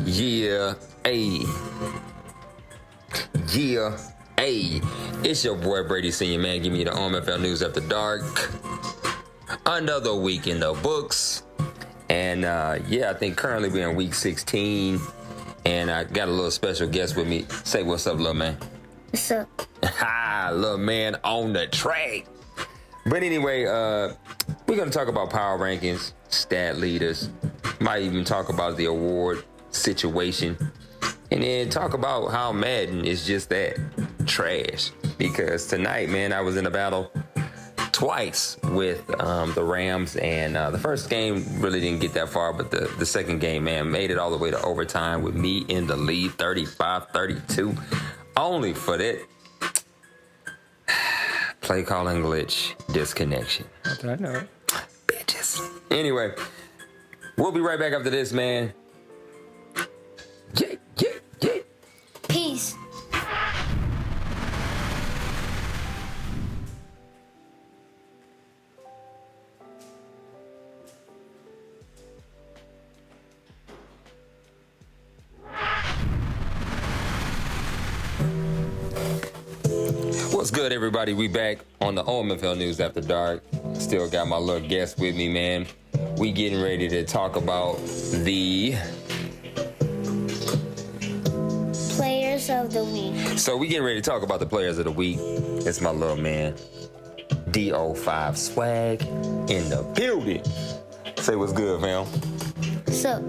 Yeah, ayy. Yeah, ayy. It's your boy Brady Senior, man. Give me the OMFL News After Dark. Another week in the books. And I think currently we're in week 16. And I got a little special guest with me. Say what's up, little man. What's up? Ha, little man on the track. But anyway, we're going to talk about power rankings, stat leaders. Might even talk about the award situation. And then talk about how Madden is just that, trash. Because tonight, man, I was in a battle twice with the Rams. And the first game really didn't get that far. But the second game, man, made it all the way to overtime with me in the lead, 35-32. Only for that play calling glitch disconnection. I know. Bitches. Anyway, we'll be right back after this, man. Yeah. Peace. What's good, everybody? We back on the OMFL News After Dark. Still got my little guest with me, man. We getting ready to talk about the Players of the week. So we getting ready to talk about the players of the week. It's my little man, DO5 Swag in the building. Say what's good, fam. What's up?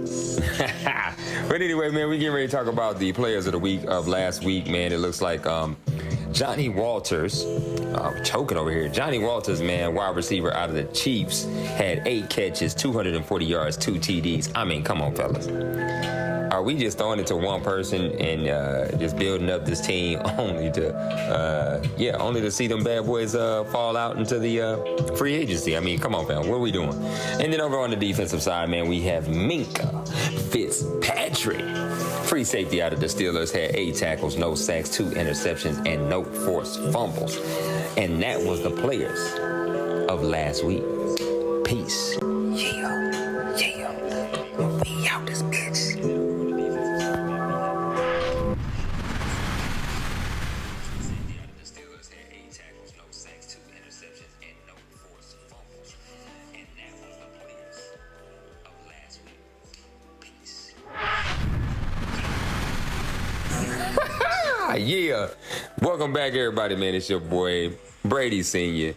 But anyway, man, we getting ready to talk about the players of the week of last week, man. It looks like Johnny Walters, choking over here. Johnny Walters, man, wide receiver out of the Chiefs, had 8 catches, 240 yards, 2 TDs. I mean, come on, fellas. Are we just throwing it to one person and just building up this team only to see them bad boys fall out into the free agency? I mean, come on, fam. What are we doing? And then over on the defensive side, man, we have Minka Fitzpatrick. Free safety out of the Steelers, had 8 tackles, no sacks, 2 interceptions, and no forced fumbles. And that was the players of last week. Peace. Yeah. We out this bitch. Yeah. Welcome back, everybody, man. It's your boy, Brady Senior,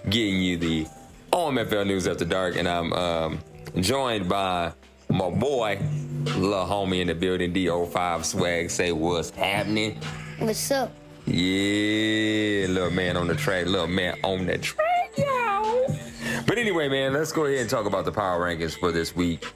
getting you the OMFL News After Dark. And I'm joined by my boy, little homie in the building, DO5 Swag. Say what's happening. What's up? Yeah, little man on the track, y'all. But anyway, man, let's go ahead and talk about the power rankings for this week.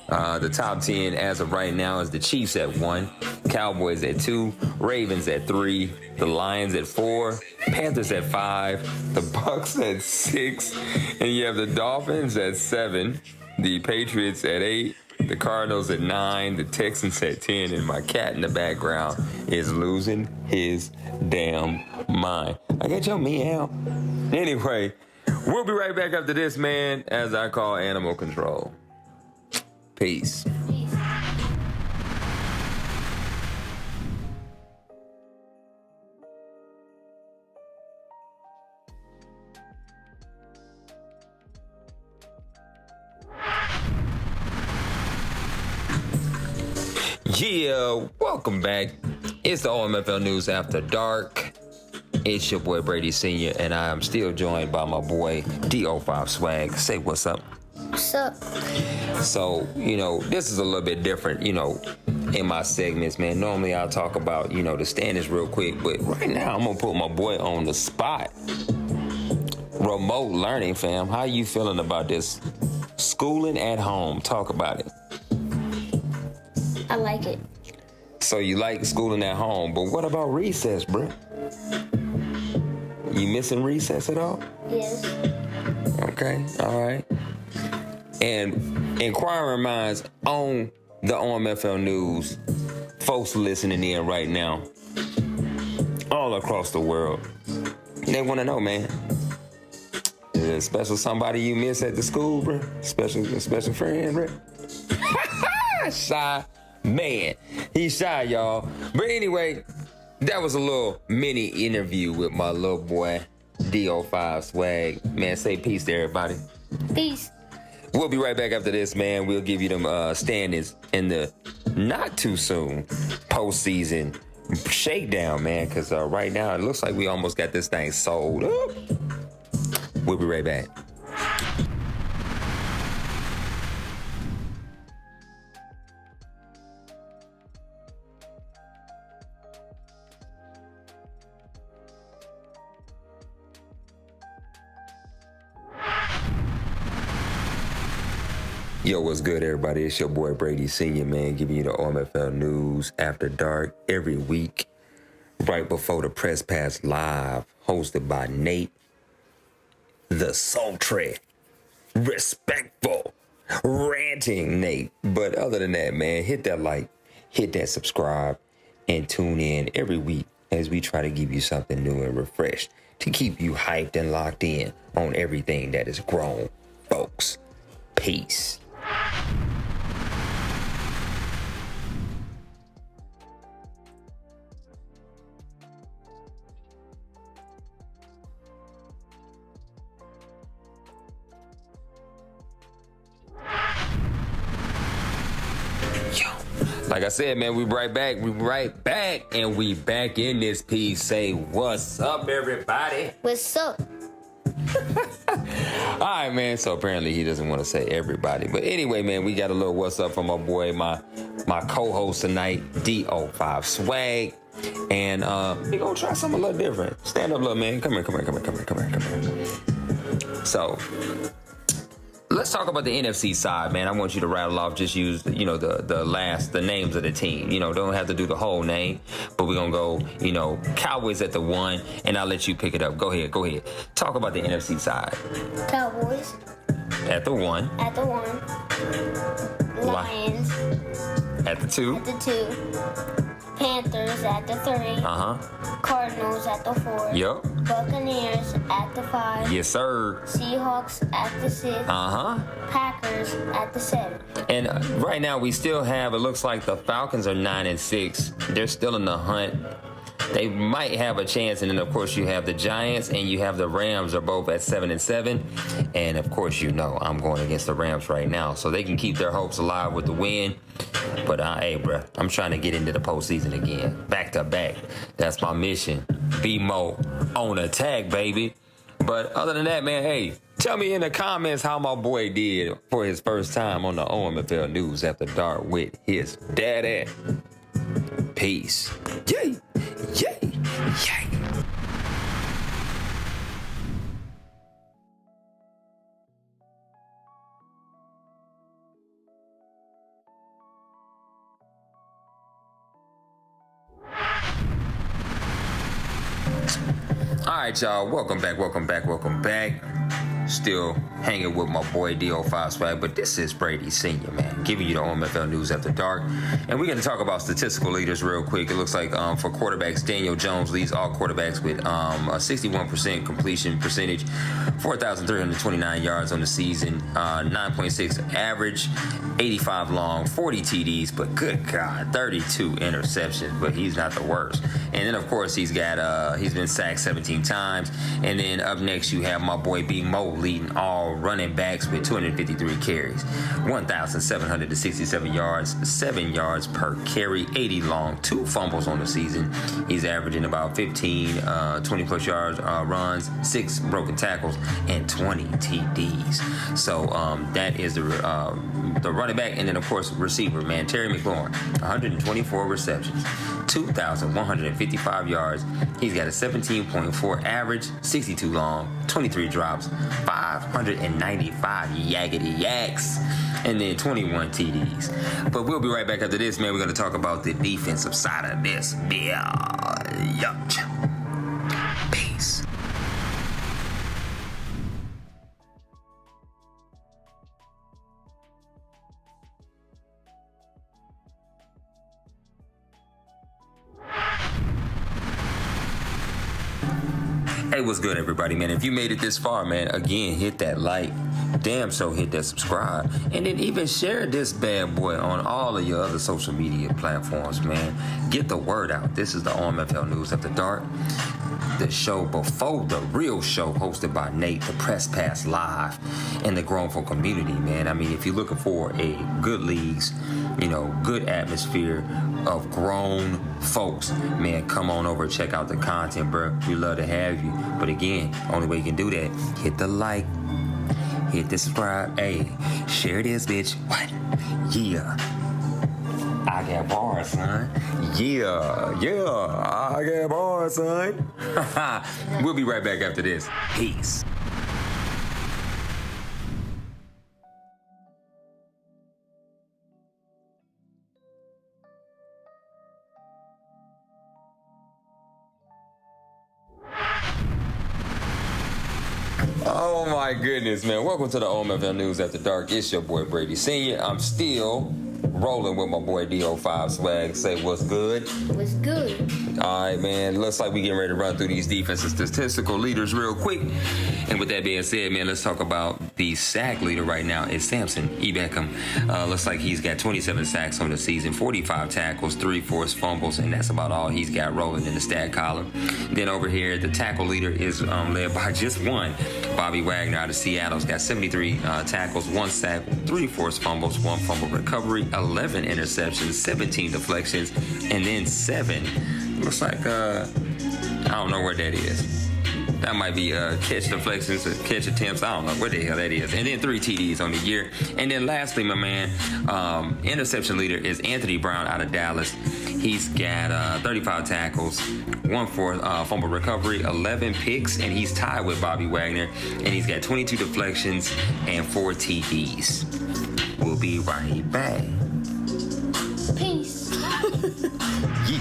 The top 10 as of right now is the Chiefs at 1, Cowboys at 2, Ravens at 3, the Lions at 4, Panthers at 5, the Bucs at 6, and you have the Dolphins at 7, the Patriots at 8, the Cardinals at 9, the Texans at 10, and my cat in the background is losing his damn mind. I got your meow. Anyway, we'll be right back after this, man, as I call animal control. Peace. Yeah, welcome back. It's the OMFL News After Dark. It's your boy Brady Senior, and I am still joined by my boy DO5 Swag. Say what's up. What's up? So, this is a little bit different, in my segments, man. Normally I'll talk about, the standings real quick, but right now I'm going to put my boy on the spot. Remote learning, fam. How you feeling about this? Schooling at home. Talk about it. I like it. So you like schooling at home, but what about recess, bro? You missing recess at all? Yes. Okay, all right. And inquiring minds on the OMFL News, folks listening in right now, all across the world, they want to know, man, is there a special somebody you miss at the school, bro? Special friend, bro? Shy. Man, he's shy, y'all. But anyway, that was a little mini interview with my little boy, DO5 Swag. Man, say peace to everybody. Peace. We'll be right back after this, man. We'll give you them standings in the not too soon postseason shakedown, man. Because right now, it looks like we almost got this thing sold up. We'll be right back. Yo, what's good, everybody? It's your boy Brady Senior, man, giving you the OMFL news after dark every week, right before the Press Pass Live, hosted by Nate, the sultry, respectful, ranting Nate. But other than that, man, hit that like, hit that subscribe, and tune in every week as we try to give you something new and refreshed to keep you hyped and locked in on everything that is grown, folks. Peace. Like I said, man, we right back, and we back in this piece. Say, what's up, everybody? What's up? All right, man, so apparently he doesn't want to say everybody. But anyway, man, we got a little what's up from my boy, my co-host tonight, DO5 Swag. And we gonna try something a little different. Stand up, little man. Come here. So, let's talk about the NFC side, man. I want you to rattle off, just use, the names of the team. Don't have to do the whole name, but we're going to go, Cowboys at the 1, and I'll let you pick it up. Go ahead. Talk about the NFC side. Cowboys. At the 1. At the 1. Lions. At the 2. At the 2. Panthers at the 3. Cardinals at the 4. Yup. Buccaneers at the 5. Yes, sir. Seahawks at the 6. Packers at the 7. And right now we still have, it looks like the Falcons are 9-6. They're still in the hunt. They might have a chance, and then of course you have the Giants and you have the Rams are both at 7-7, and of course I'm going against the Rams right now, so they can keep their hopes alive with the win. But hey, bro, I'm trying to get into the postseason again, back to back. That's my mission. Be more on attack, baby. But other than that, man, hey, tell me in the comments how my boy did for his first time on the OMFL News After Dark with his daddy. Peace. Yay. All right, y'all. Welcome back. Still hanging with my boy DO5 Swag, but this is Brady Senior, man, giving you the OMFL News After Dark. And we're going to talk about statistical leaders real quick. It looks like for quarterbacks, Daniel Jones leads all quarterbacks with a 61% completion percentage, 4,329 yards on the season, 9.6 average, 85 long, 40 TDs, but good God, 32 interceptions, but he's not the worst. And then, of course, he's been sacked 17 times. And then up next, you have my boy B. Mo leading all running backs with 253 carries, 1,767 yards, 7 yards per carry, 80 long, 2 fumbles on the season. He's averaging about 15, 20 plus yards runs, 6 broken tackles, and 20 TDs. So that is the running back. And then, of course, receiver, man, Terry McLaurin, 124 receptions, 2,155 yards. He's got a 17.4 average, 62 long, 23 drops, 595 yaggity yaks, and then 21 TDs. But we'll be right back after this, man. We're going to talk about the defensive side of this. Peace. Hey, what's good, everybody, man? If you made it this far, man, again, hit that like. Damn so hit that subscribe. And then even share this bad boy on all of your other social media platforms, man. Get the word out. This is the OMFL News After Dark. The show before the real show, hosted by Nate, the Press Pass Live, and the GrownFolks community, man. I mean, if you're looking for a good leagues, good atmosphere of grown folks, man, come on over, check out the content, bro. We love to have you. But again, only way you can do that, hit the like, hit the subscribe, hey, share this, bitch. What? Yeah. I got bars, son. Yeah, I got bars, son. We'll be right back after this. Peace. Oh my goodness, man. Welcome to the OMFL News After Dark. It's your boy Brady Sr. I'm still rolling with my boy DO5 Swag. Say what's good. What's good? All right, man. Looks like we getting ready to run through these defensive statistical leaders real quick. And with that being said, man, let's talk about the sack leader right now. It's Samson E. Beckham. Looks like he's got 27 sacks on the season, 45 tackles, 3 forced fumbles, and that's about all he's got rolling in the stat column. Then over here, the tackle leader is led by just one. Bobby Wagner out of Seattle's got 73 tackles, 1 sack, 3 forced fumbles, 1 fumble recovery, 11 interceptions, 17 deflections, and then 7. Looks like, I don't know where that is. That might be catch deflections or catch attempts. I don't know what the hell that is. And then 3 TDs on the year. And then lastly, my man, interception leader is Anthony Brown out of Dallas. He's got 35 tackles, 1 for fumble recovery, 11 picks, and he's tied with Bobby Wagner. And he's got 22 deflections and 4 TDs. We'll be right back. Peace. Yeah.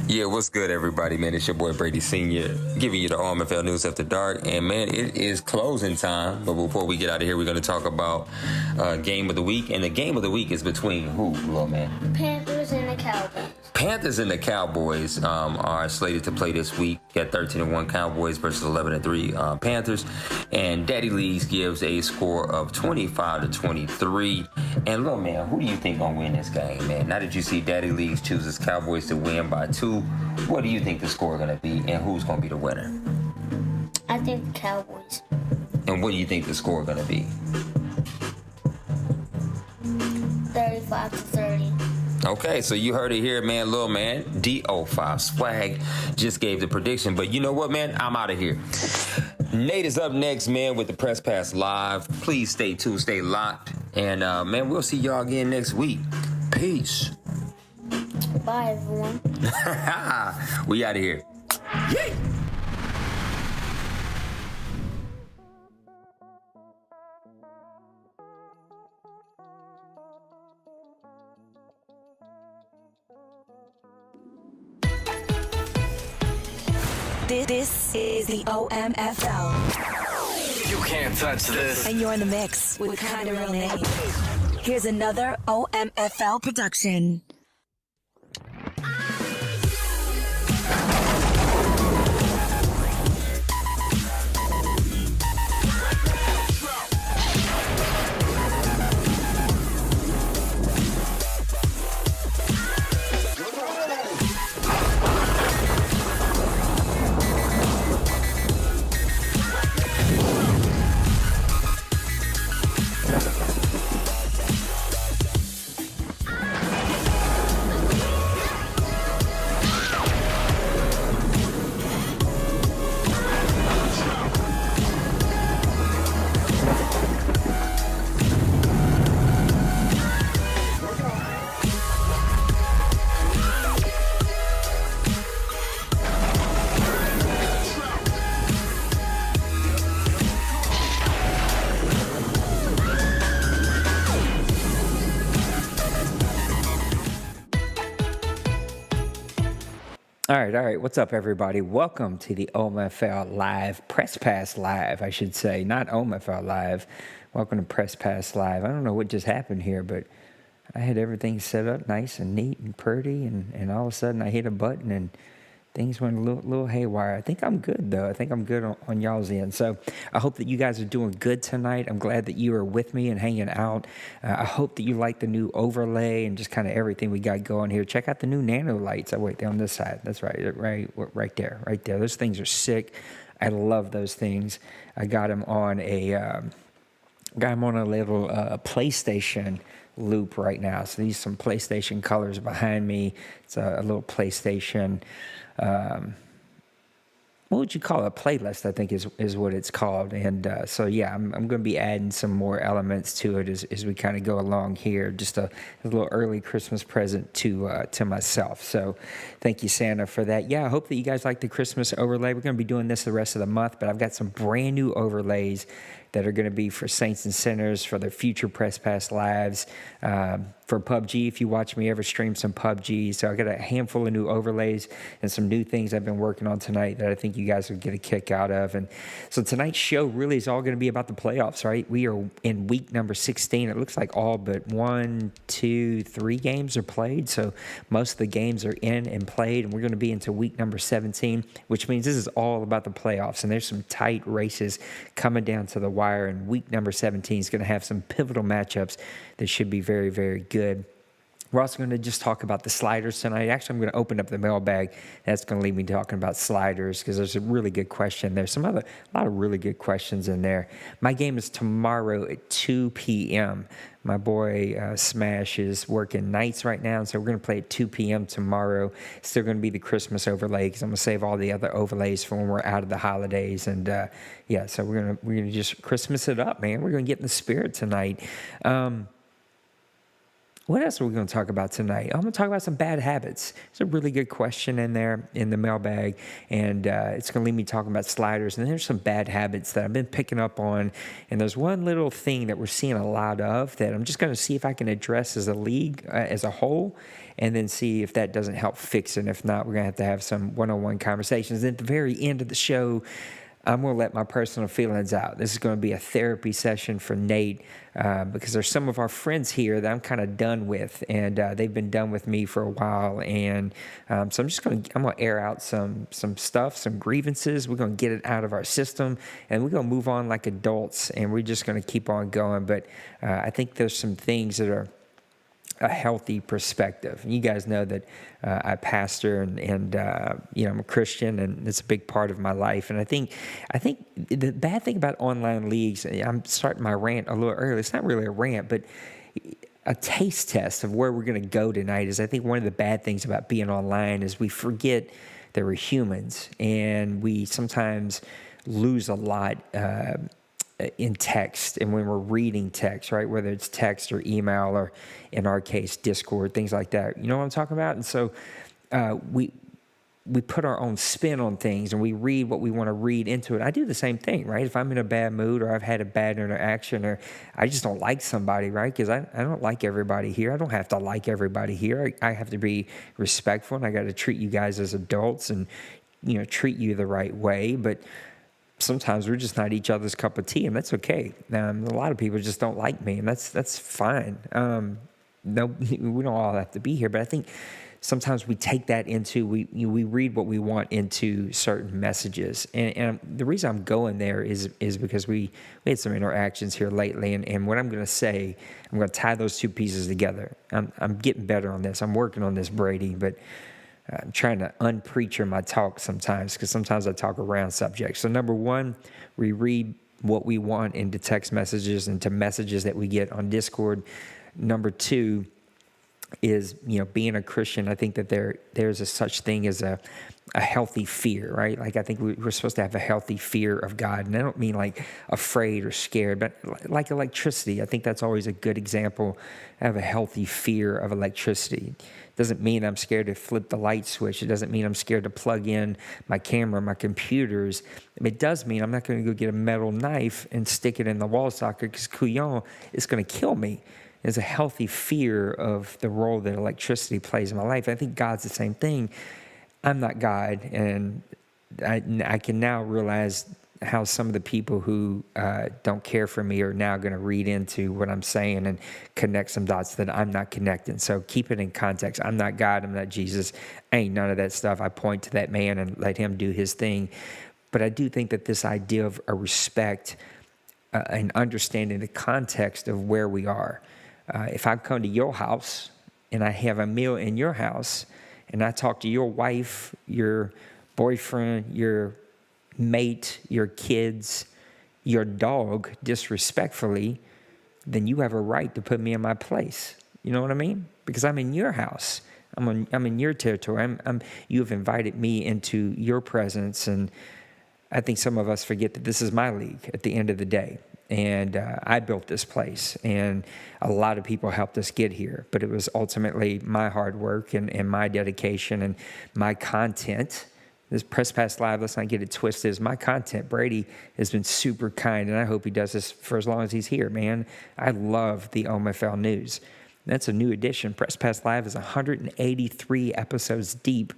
Yeah, what's good, everybody, man? It's your boy Brady Sr. giving you the OMFL News After Dark. And, man, it is closing time. But before we get out of here, we're going to talk about Game of the Week. And the Game of the Week is between who, little man? Panthers and the Cowboys. Panthers and the Cowboys are slated to play this week. Got 13-1 Cowboys versus 11-3 Panthers. And Daddy Leagues gives a score of 25-23. And, little man, who do you think gonna win this game, man? Now that you see Daddy Leagues chooses Cowboys to win by 2, what do you think the score gonna be, and who's gonna be the winner? I think the Cowboys. And what do you think the score gonna be? 35-30. Okay, so you heard it here, man. Little man, DO5 Swag just gave the prediction. But you know what, man? I'm out of here. Nate is up next, man, with the Press Pass Live. Please stay tuned, stay locked. And, man, we'll see y'all again next week. Peace. Bye, everyone. We out of here. Yay! This is the OMFL. You can't touch this. And you're in the mix with Kinda Real Name. Here's another OMFL production. All right. What's up, everybody? Welcome to the OMFL Live, Press Pass Live, I should say, not OMFL Live. Welcome to Press Pass Live. I don't know what just happened here, but I had everything set up nice and neat and pretty, and all of a sudden I hit a button and things went a little haywire. I think I'm good, though. I think I'm good on y'all's end. So I hope that you guys are doing good tonight. I'm glad that you are with me and hanging out. I hope that you like the new overlay and just kind of everything we got going here. Check out the new nano lights. Oh, wait, they're on this side. That's right there. Those things are sick. I love those things. I got them on a little PlayStation loop right now. So these are some PlayStation colors behind me. It's a little PlayStation, what would you call it? A playlist, I think is what it's called. And so, yeah, I'm going to be adding some more elements to it as we kind of go along here. Just a little early Christmas present to myself. So thank you, Santa, for that. Yeah, I hope that you guys like the Christmas overlay. We're going to be doing this the rest of the month, but I've got some brand new overlays that are going to be for Saints and Sinners, for their future Press Pass Lives, for PUBG, if you watch me ever stream some PUBG. So I got a handful of new overlays and some new things I've been working on tonight that I think you guys will get a kick out of. And so tonight's show really is all going to be about the playoffs, right? We are in week number 16. It looks like all but 1, 2, 3 games are played. So most of the games are in and played, and we're going to be into week number 17, which means this is all about the playoffs. And there's some tight races coming down to the wire, and week number 17 is going to have some pivotal matchups that should be very, very good. We're also going to just talk about the sliders tonight. Actually, I'm going to open up the mailbag. That's going to leave me talking about sliders because there's a really good question. There's a lot of really good questions in there. My game is tomorrow at 2 p.m. My boy Smash is working nights right now, and so we're going to play at 2 p.m. tomorrow. It's still going to be the Christmas overlay because I'm going to save all the other overlays for when we're out of the holidays. And so we're gonna just Christmas it up, man. We're going to get in the spirit tonight. What else are we going to talk about tonight? I'm going to talk about some bad habits. There's a really good question in there in the mailbag, and it's going to leave me talking about sliders. And there's some bad habits that I've been picking up on, and there's one little thing that we're seeing a lot of that I'm just going to see if I can address as a league, as a whole, and then see if that doesn't help fix it. And if not, we're going to have some one-on-one conversations. And at the very end of the show, I'm going to let my personal feelings out. This is going to be a therapy session for Nate because there's some of our friends here that I'm kind of done with, and they've been done with me for a while. And so I'm going to air out some stuff, some grievances. We're going to get it out of our system, and we're going to move on like adults, and we're just going to keep on going. But I think there's some things that are a healthy perspective. You guys know that I pastor and I'm a Christian, and it's a big part of my life. And I think the bad thing about online leagues, I'm starting my rant a little early. It's not really a rant, but a taste test of where we're going to go tonight is I think one of the bad things about being online is we forget that we're humans, and we sometimes lose a lot in text and when we're reading text, right? Whether it's text or email or, in our case, Discord, things like that. You know what I'm talking about? And so we put our own spin on things, and we read what we want to read into it. I do the same thing, right? If I'm in a bad mood or I've had a bad interaction or I just don't like somebody, right? Because I don't like everybody here. I don't have to like everybody here. I have to be respectful, and I got to treat you guys as adults and, treat you the right way. But sometimes we're just not each other's cup of tea, and that's okay. A lot of people just don't like me, and that's fine. No, we don't all have to be here, but I think sometimes we take that into, we read what we want into certain messages. And the reason I'm going there is because we had some interactions here lately, and what I'm going to say, I'm going to tie those two pieces together. I'm getting better on this. I'm working on this, Brady, but I'm trying to unpreacher my talk sometimes, because sometimes I talk around subjects. So number one, we read what we want into text messages and to messages that we get on Discord. Number two is, being a Christian, I think that there's a such thing as a healthy fear, right? Like, I think we're supposed to have a healthy fear of God. And I don't mean like afraid or scared, but like electricity. I think that's always a good example. I have a healthy fear of electricity. Doesn't mean I'm scared to flip the light switch. It doesn't mean I'm scared to plug in my camera, my computers. It does mean I'm not going to go get a metal knife and stick it in the wall socket, because couillon is going to kill me. There's a healthy fear of the role that electricity plays in my life. I think God's the same thing. I'm not God, and I can now realize how some of the people who don't care for me are now going to read into what I'm saying and connect some dots that I'm not connecting. So keep it in context. I'm not God. I'm not Jesus. I ain't none of that stuff. I point to that man and let him do his thing. But I do think that this idea of a respect and understanding the context of where we are. If I come to your house and I have a meal in your house and I talk to your wife, your boyfriend, your mate, your kids, your dog disrespectfully, then you have a right to put me in my place. You know what I mean? Because I'm in your house. I'm in your territory. You have invited me into your presence, and I think some of us forget that this is my league at the end of the day. And I built this place, and a lot of people helped us get here. But it was ultimately my hard work and my dedication and my content. This Press Pass Live, let's not get it twisted, is my content. Brady has been super kind, and I hope he does this for as long as he's here, man. I love the OMFL news. That's a new edition. Press Pass Live is 183 episodes deep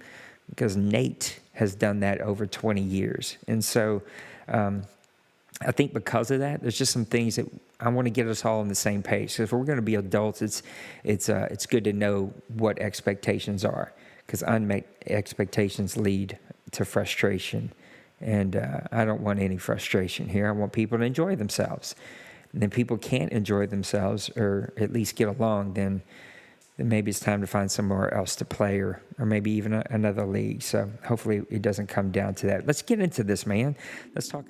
because Nate has done that over 20 years. And so I think because of that, there's just some things that I want to get us all on the same page. So if we're going to be adults, it's good to know what expectations are, because unmet expectations lead to frustration. And I don't want any frustration here. I want people to enjoy themselves. And then people can't enjoy themselves or at least get along, then maybe it's time to find somewhere else to play or maybe even another league. So hopefully it doesn't come down to that. Let's get into this, man. Let's talk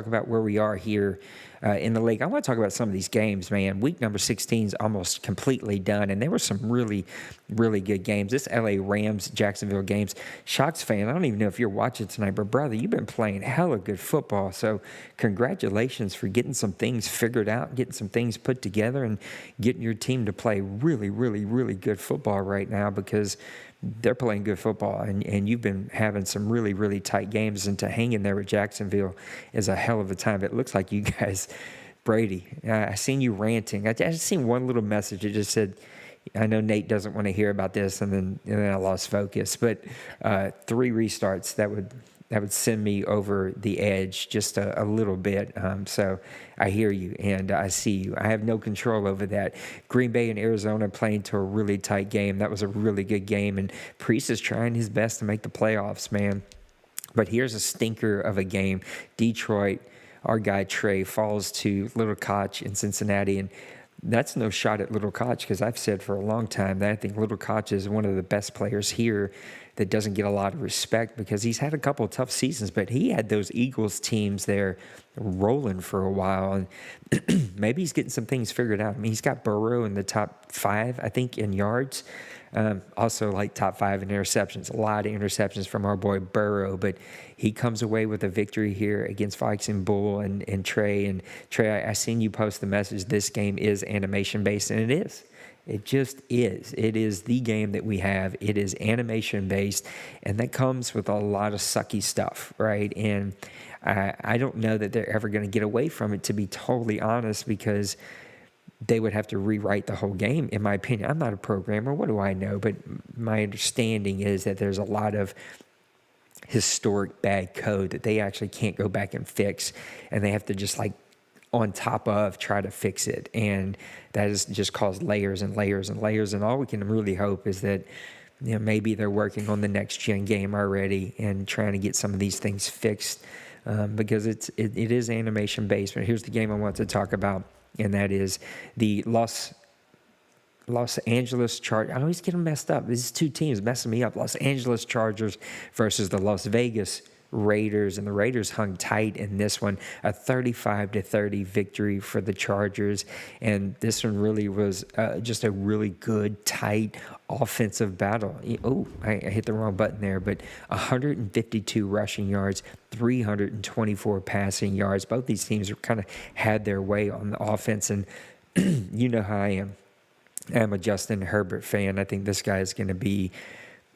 about where we are here in the league. I want to talk about some of these games, man. Week number 16 is almost completely done, and there were some really, really good games. This LA Rams Jacksonville games. Shocks fan, I don't even know if you're watching tonight, but brother, you've been playing hella good football. So congratulations for getting some things figured out, getting some things put together, and getting your team to play really, really, really good football right now, because they're playing good football, and you've been having some really, really tight games, and to hang in there with Jacksonville is a hell of a time. It looks like you guys, Brady, I seen you ranting. I just seen one little message. It just said, I know Nate doesn't want to hear about this, and then I lost focus. But 3 restarts, that would send me over the edge just a little bit. So I hear you and I see you. I have no control over that. Green Bay and Arizona playing to a really tight game. That was a really good game. And Priest is trying his best to make the playoffs, man. But here's a stinker of a game. Detroit, our guy Trey, falls to Little Koch in Cincinnati. And that's no shot at Little Koch, because I've said for a long time that I think Little Koch is one of the best players here that doesn't get a lot of respect, because he's had a couple of tough seasons, but he had those Eagles teams there rolling for a while, and maybe he's getting some things figured out. I mean, he's got Burrow in the top 5, I think, in yards. Also, like top 5 in interceptions. A lot of interceptions from our boy Burrow, but he comes away with a victory here against Vikes and Bull and Trey. And Trey, I seen you post the message, this game is animation-based, and it is. It just is. It is the game that we have. It is animation-based, and that comes with a lot of sucky stuff, right? And I don't know that they're ever going to get away from it, to be totally honest, because they would have to rewrite the whole game, in my opinion. I'm not a programmer. What do I know? But my understanding is that there's a lot of historic bad code that they actually can't go back and fix, and they have to just on top of try to fix it. And that has just caused layers and layers and layers. And all we can really hope is that, maybe they're working on the next gen game already and trying to get some of these things fixed, because it is animation based. But here's the game I want to talk about, and that is the Los Angeles Chargers. I always get them messed up. These 2 teams messing me up. Los Angeles Chargers versus the Las Vegas Raiders, and the Raiders hung tight in this one, a 35-30 victory for the Chargers. And this one really was just a really good, tight offensive battle. Oh, I hit the wrong button there, but 152 rushing yards, 324 passing yards. Both these teams kind of had their way on the offense, and you know how I am. I'm a Justin Herbert fan. I think this guy is going to be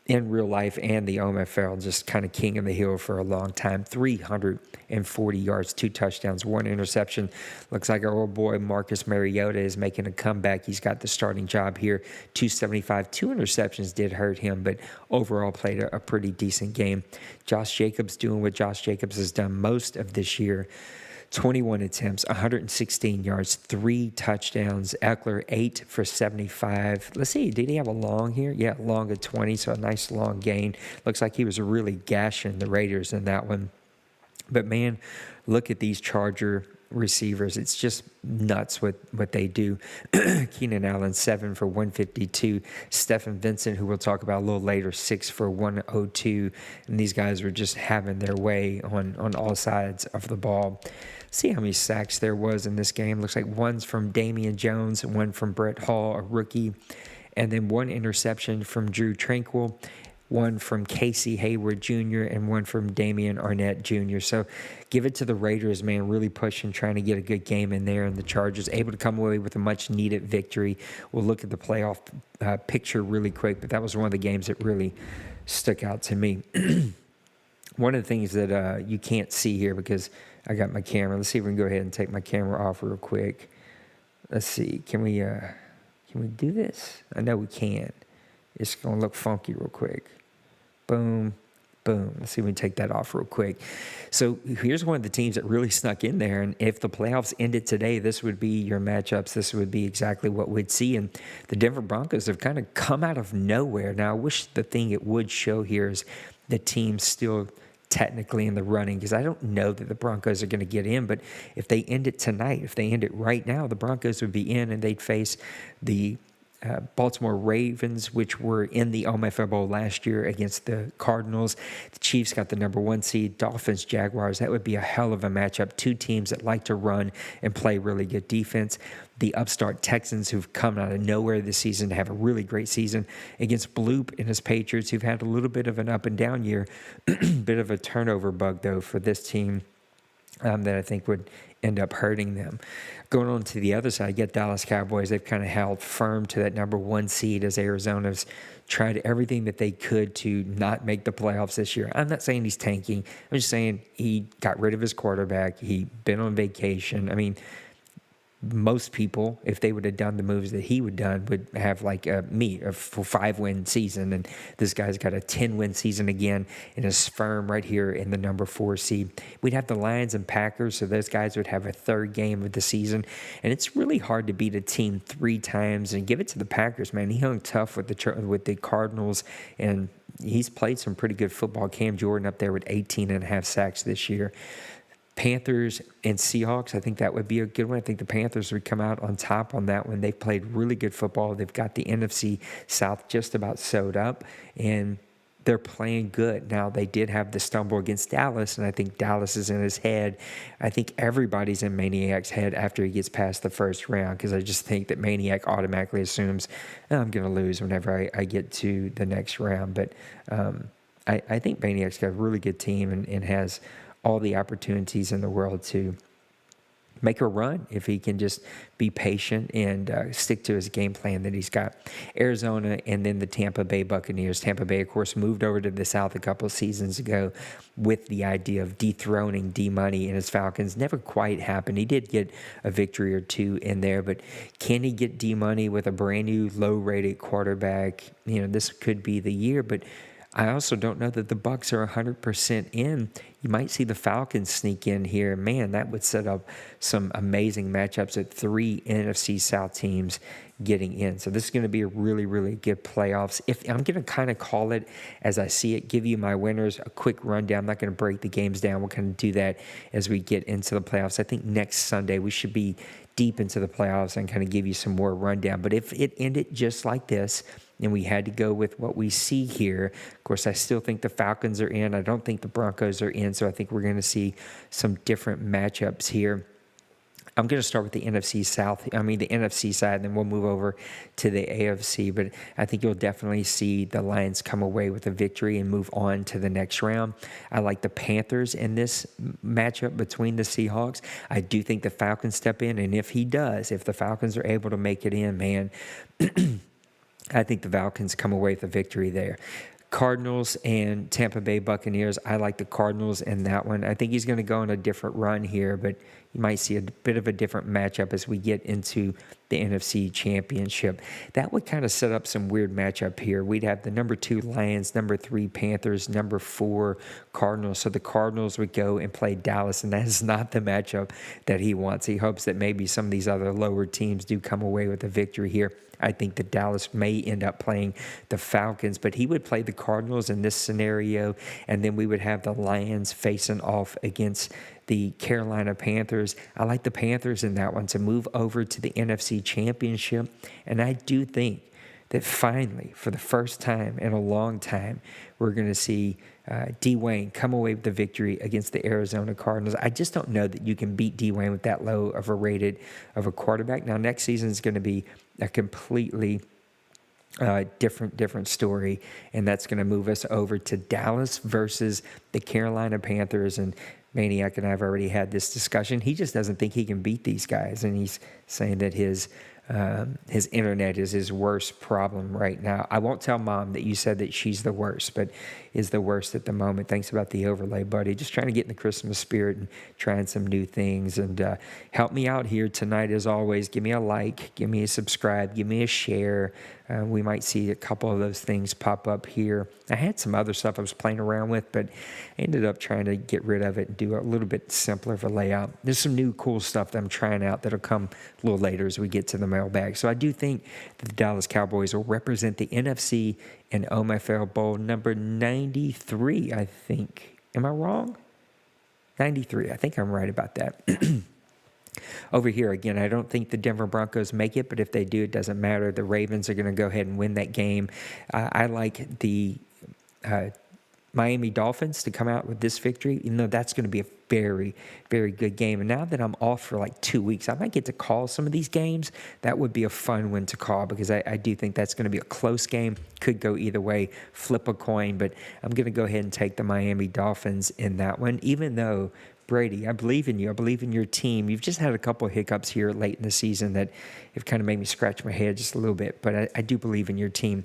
in real life and the OMFL, just kind of king of the hill for a long time. 340 yards, 2 touchdowns, 1 interception. Looks like our old boy Marcus Mariota is making a comeback. He's got the starting job here. 275, 2 interceptions did hurt him, but overall played a pretty decent game. Josh Jacobs doing what Josh Jacobs has done most of this year. 21 attempts, 116 yards, 3 touchdowns. Eckler, 8 for 75. Let's see, did he have a long here? Yeah, long of 20, so a nice long gain. Looks like he was really gashing the Raiders in that one. But, man, look at these Charger receivers. It's just nuts what they do. Keenan Allen, 7 for 152. Stephen Vincent, who we'll talk about a little later, 6 for 102. And these guys were just having their way on all sides of the ball. See how many sacks there was in this game. Looks like one's from Damian Jones, 1 from Brett Hall, a rookie, and then 1 interception from Drew Tranquill, 1 from Casey Hayward Jr., and 1 from Damian Arnett Jr. So give it to the Raiders, man, really pushing, trying to get a good game in there, and the Chargers able to come away with a much-needed victory. We'll look at the playoff picture really quick, but that was one of the games that really stuck out to me. One of the things that you can't see here because I got my camera. Let's see if we can go ahead and take my camera off real quick. Let's see. Can we do this? I know we can. It's going to look funky real quick. Boom, boom. Let's see if we can take that off real quick. So here's one of the teams that really snuck in there. And if the playoffs ended today, this would be your matchups. This would be exactly what we'd see. And the Denver Broncos have kind of come out of nowhere. Now, I wish the thing it would show here is the team still technically in the running, because I don't know that the Broncos are going to get in, but if they end it tonight, if they end it right now, the Broncos would be in and they'd face the Baltimore Ravens, which were in the OMFL Bowl last year against the Cardinals. The Chiefs got the number 1 seed, Dolphins, Jaguars. That would be a hell of a matchup. 2 teams that like to run and play really good defense. The upstart Texans, who've come out of nowhere this season to have a really great season, against Bloop and his Patriots, who've had a little bit of an up and down year. Bit of a turnover bug, though, for this team that I think would end up hurting them. Going on to the other side, get Dallas Cowboys. They've kind of held firm to that number 1 seed as Arizona's tried everything that they could to not make the playoffs this year. I'm not saying he's tanking. I'm just saying he got rid of his quarterback. He'd been on vacation. I mean, most people, if they would have done the moves that he would done, would have like a 5-win season. And this guy's got a 10-win season again and is firm right here in the number 4 seed. We'd have the Lions and Packers, so those guys would have a 3rd game of the season. And it's really hard to beat a team 3 times. And give it to the Packers, man. He hung tough with the Cardinals, and he's played some pretty good football. Cam Jordan up there with 18.5 sacks this year. Panthers and Seahawks, I think that would be a good one. I think the Panthers would come out on top on that one. They've played really good football. They've got the NFC South just about sewed up, and they're playing good. Now, they did have the stumble against Dallas, and I think Dallas is in his head. I think everybody's in Maniac's head after he gets past the first round, because I just think that Maniac automatically assumes, I'm going to lose whenever I get to the next round. But I think Maniac's got a really good team and has all the opportunities in the world to make a run if he can just be patient and stick to his game plan that he's got. Arizona and then the Tampa Bay Buccaneers. Tampa Bay, of course, moved over to the South a couple of seasons ago with the idea of dethroning D-Money and his Falcons. Never quite happened. He did get a victory or 2 in there, but can he get D-Money with a brand new low-rated quarterback? This could be the year, but I also don't know that the Bucs are 100% in. You might see the Falcons sneak in here. Man, that would set up some amazing matchups at 3 NFC South teams getting in. So this is going to be a really, really good playoffs. If I'm going to kind of call it as I see it, give you my winners, a quick rundown. I'm not going to break the games down. We'll kind of do that as we get into the playoffs. I think next Sunday we should be deep into the playoffs and kind of give you some more rundown. But if it ended just like this, and we had to go with what we see here. Of course, I still think the Falcons are in. I don't think the Broncos are in, so I think we're going to see some different matchups here. I'm going to start with the NFC side, and then we'll move over to the AFC. But I think you'll definitely see the Lions come away with a victory and move on to the next round. I like the Panthers in this matchup between the Seahawks. I do think the Falcons step in, and if the Falcons are able to make it in, man, I think the Falcons come away with a victory there. Cardinals and Tampa Bay Buccaneers. I like the Cardinals in that one. I think he's going to go on a different run here, but you might see a bit of a different matchup as we get into the NFC Championship. That would kind of set up some weird matchup here. We'd have the number 2 Lions, number 3 Panthers, number 4 Cardinals. So the Cardinals would go and play Dallas, and that is not the matchup that he wants. He hopes that maybe some of these other lower teams do come away with a victory here. I think that Dallas may end up playing the Falcons, but he would play the Cardinals in this scenario, and then we would have the Lions facing off against the Carolina Panthers. I like the Panthers in that one to move over to the NFC Championship, and I do think that finally, for the first time in a long time, we're going to see D-Wayne come away with the victory against the Arizona Cardinals. I just don't know that you can beat D-Wayne with that low of a rated of a quarterback. Now, next season is going to be a completely different story, and that's going to move us over to Dallas versus the Carolina Panthers. And Maniac and I have already had this discussion. He just doesn't think he can beat these guys, and he's saying that his internet is his worst problem right now. I won't tell Mom that you said that she's the worst, but is the worst at the moment. Thanks about the overlay, buddy. Just trying to get in the Christmas spirit and trying some new things. And help me out here tonight, as always. Give me a like, give me a subscribe, give me a share. We might see a couple of those things pop up here. I had some other stuff I was playing around with, but I ended up trying to get rid of it and do a little bit simpler of a layout. There's some new cool stuff that I'm trying out that'll come a little later as we get to the mailbag. So I do think that the Dallas Cowboys will represent the NFC and OMFL Bowl number 93, I think. Am I wrong? 93. I think I'm right about that. Over here, again, I don't think the Denver Broncos make it, but if they do, it doesn't matter. The Ravens are going to go ahead and win that game. I like the Miami Dolphins to come out with this victory, even though that's going to be a very, very good game. And now that I'm off for like 2 weeks, I might get to call some of these games. That would be a fun one to call because I do think that's going to be a close game. Could go either way, flip a coin, but I'm going to go ahead and take the Miami Dolphins in that one, even though Brady, I believe in you. I believe in your team. You've just had a couple of hiccups here late in the season that have kind of made me scratch my head just a little bit, but I do believe in your team.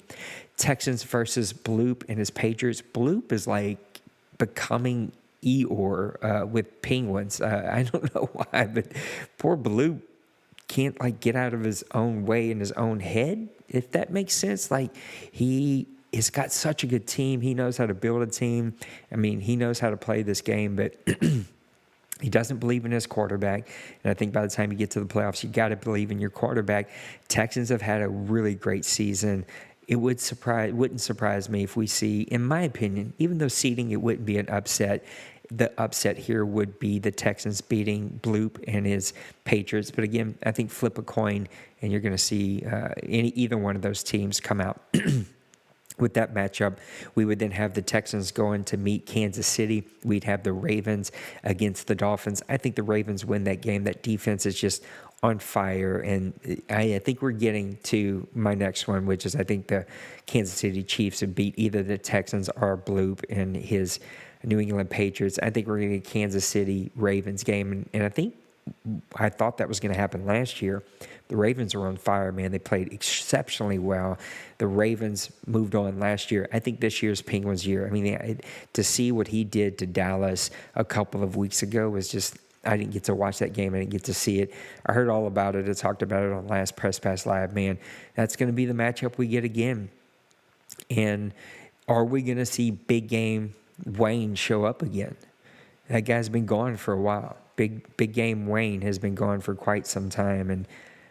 Texans versus Bloop and his Patriots. Bloop is like becoming Eeyore with Penguins. I don't know why, but poor Bloop can't like get out of his own way in his own head, if that makes sense. Like he's got such a good team. He knows how to build a team. I mean, he knows how to play this game, but he doesn't believe in his quarterback, and I think by the time you get to the playoffs, you got to believe in your quarterback. Texans have had a really great season. It wouldn't surprise me if we see, in my opinion, even though seeding it wouldn't be an upset, the upset here would be the Texans beating Bloop and his Patriots. But again, I think flip a coin, and you're going to see either one of those teams come out. With that matchup, we would then have the Texans going to meet Kansas City. We'd have the Ravens against the Dolphins. I think the Ravens win that game. That defense is just on fire. And I think we're getting to my next one, which is I think the Kansas City Chiefs would beat either the Texans or Bloop and his New England Patriots. I think we're going to get a Kansas City Ravens game. And I thought that was going to happen last year. The Ravens are on fire, man. They played exceptionally well. The Ravens moved on last year. I think this year's Penguins' year. I mean, to see what he did to Dallas a couple of weeks ago was just, I didn't get to watch that game. I didn't get to see it. I heard all about it. I talked about it on last Press Pass Live. Man, that's going to be the matchup we get again. And are we going to see big game Wayne show up again? That guy's been gone for a while. Big game Wayne has been gone for quite some time, and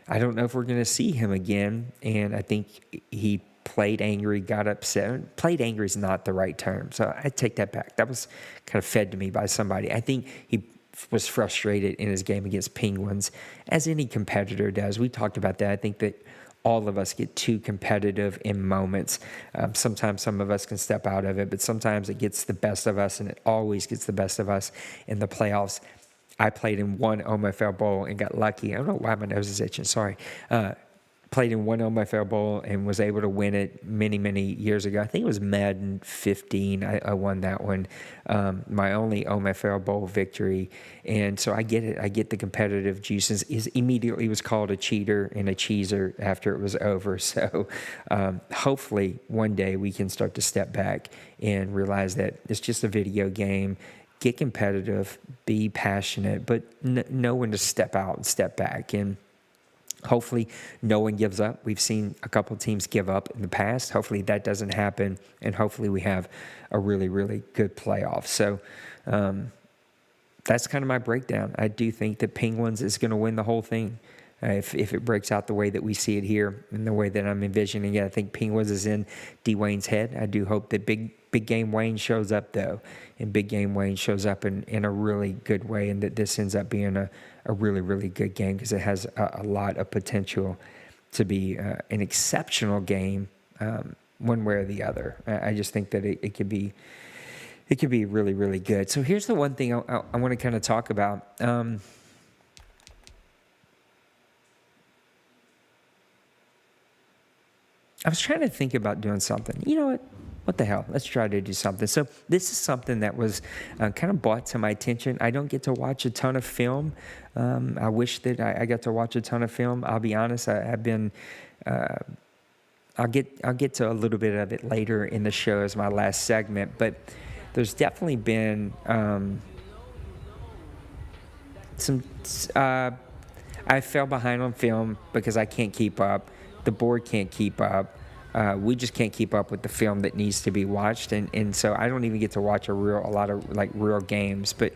I don't know if we're going to see him again. And I think he played angry, got upset. Played angry is not the right term, so I take that back. That was kind of fed to me by somebody. I think he was frustrated in his game against Penguins, as any competitor does. We talked about that. I think that all of us get too competitive in moments. Sometimes some of us can step out of it, but sometimes it gets the best of us, and it always gets the best of us in the playoffs. I played in one OMFL Bowl and got lucky. I don't know why my nose is itching. Sorry. played in one OMFL Bowl and was able to win it many, many years ago. I think it was Madden 15. I won that one, my only OMFL Bowl victory. And so I get it. I get the competitive juices. He immediately was called a cheater and a cheeser after it was over. So hopefully one day we can start to step back and realize that it's just a video game. Get competitive, be passionate, but know when to step out and step back. And hopefully no one gives up. We've seen a couple of teams give up in the past. Hopefully that doesn't happen, and hopefully we have a really, really good playoff. So that's kind of my breakdown. I do think that Penguins is going to win the whole thing if it breaks out the way that we see it here and the way that I'm envisioning it. I think Penguins is in D. Wayne's head. I do hope that Big Game Wayne shows up, though, and Big Game Wayne shows up in a really good way, and that this ends up being a really, really good game, because it has a lot of potential to be an exceptional game one way or the other. I just think that it could be really, really good. So here's the one thing I want to kind of talk about. I was trying to think about doing something. You know what? What the hell? Let's try to do something. So this is something that was kind of brought to my attention. I don't get to watch a ton of film. I wish that I got to watch a ton of film. I'll be honest. I've been. I'll get to a little bit of it later in the show as my last segment. But there's definitely been some. I fell behind on film because I can't keep up. The board can't keep up. We just can't keep up with the film that needs to be watched, and so I don't even get to watch a lot of real games. But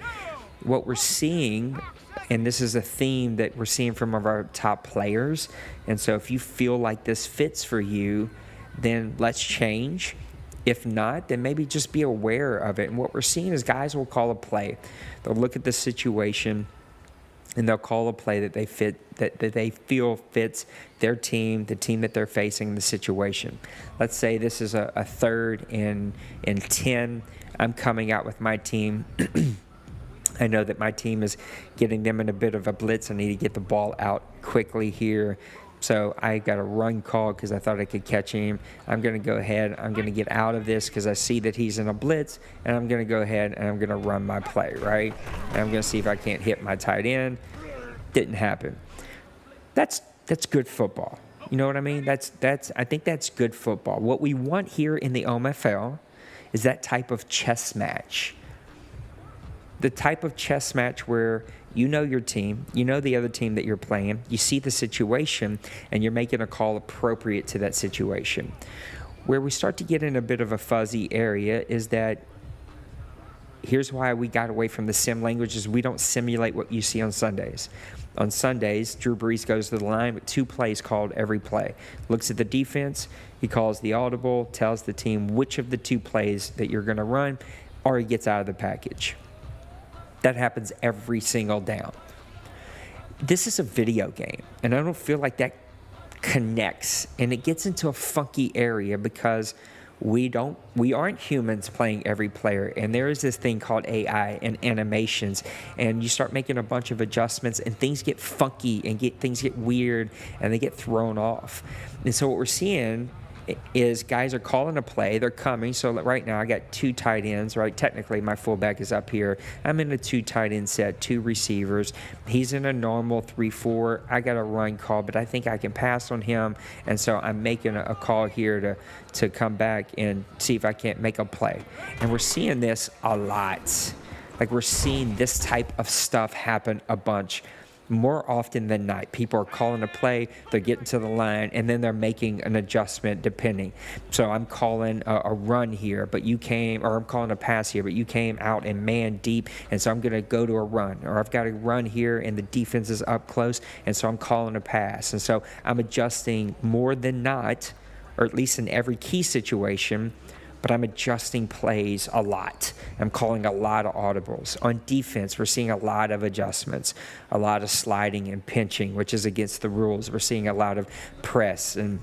what we're seeing, and this is a theme that we're seeing from our top players, and so if you feel like this fits for you, then let's change. If not, then maybe just be aware of it. And what we're seeing is guys will call a play. They'll look at the situation, and they'll call a play that they feel fits their team, the team that they're facing, the situation. Let's say this is a 3rd and 10. I'm coming out with my team. I know that my team is getting them in a bit of a blitz. I need to get the ball out quickly here. So I got a run call because I thought I could catch him. I'm going to go ahead. I'm going to get out of this because I see that he's in a blitz, and I'm going to go ahead and I'm going to run my play, right? And I'm going to see if I can't hit my tight end. Didn't happen. That's good football. You know what I mean? I think that's good football. What we want here in the OMFL is that type of chess match. The type of chess match where you know your team, you know the other team that you're playing, you see the situation, and you're making a call appropriate to that situation. Where we start to get in a bit of a fuzzy area is that here's why we got away from the sim language is we don't simulate what you see on Sundays. On Sundays, Drew Brees goes to the line with 2 plays called every play. Looks at the defense, he calls the audible, tells the team which of the 2 plays that you're going to run, or he gets out of the package. That happens every single down. This is a video game, and I don't feel like that connects, and it gets into a funky area because we aren't humans playing every player, and there is this thing called AI and animations, and you start making a bunch of adjustments, and things get funky and things get weird, and they get thrown off. And so what we're seeing is guys are calling a play. They're coming. So right now I got 2 tight ends, right? Technically my fullback is up here. I'm in a 2 tight end set, 2 receivers. He's in a normal 3-4. I got a run call, but I think I can pass on him. And so I'm making a call here to come back and see if I can't make a play. And we're seeing this a lot. Like we're seeing this type of stuff happen a bunch. More often than not, people are calling a play, they're getting to the line, and then they're making an adjustment depending. So I'm calling a run here, but you came, or I'm calling a pass here, but you came out and man deep, and so I'm going to go to a run. Or I've got a run here, and the defense is up close, and so I'm calling a pass. And so I'm adjusting more than not, or at least in every key situation, but I'm adjusting plays a lot. I'm calling a lot of audibles. On defense, we're seeing a lot of adjustments, a lot of sliding and pinching, which is against the rules. We're seeing a lot of press and,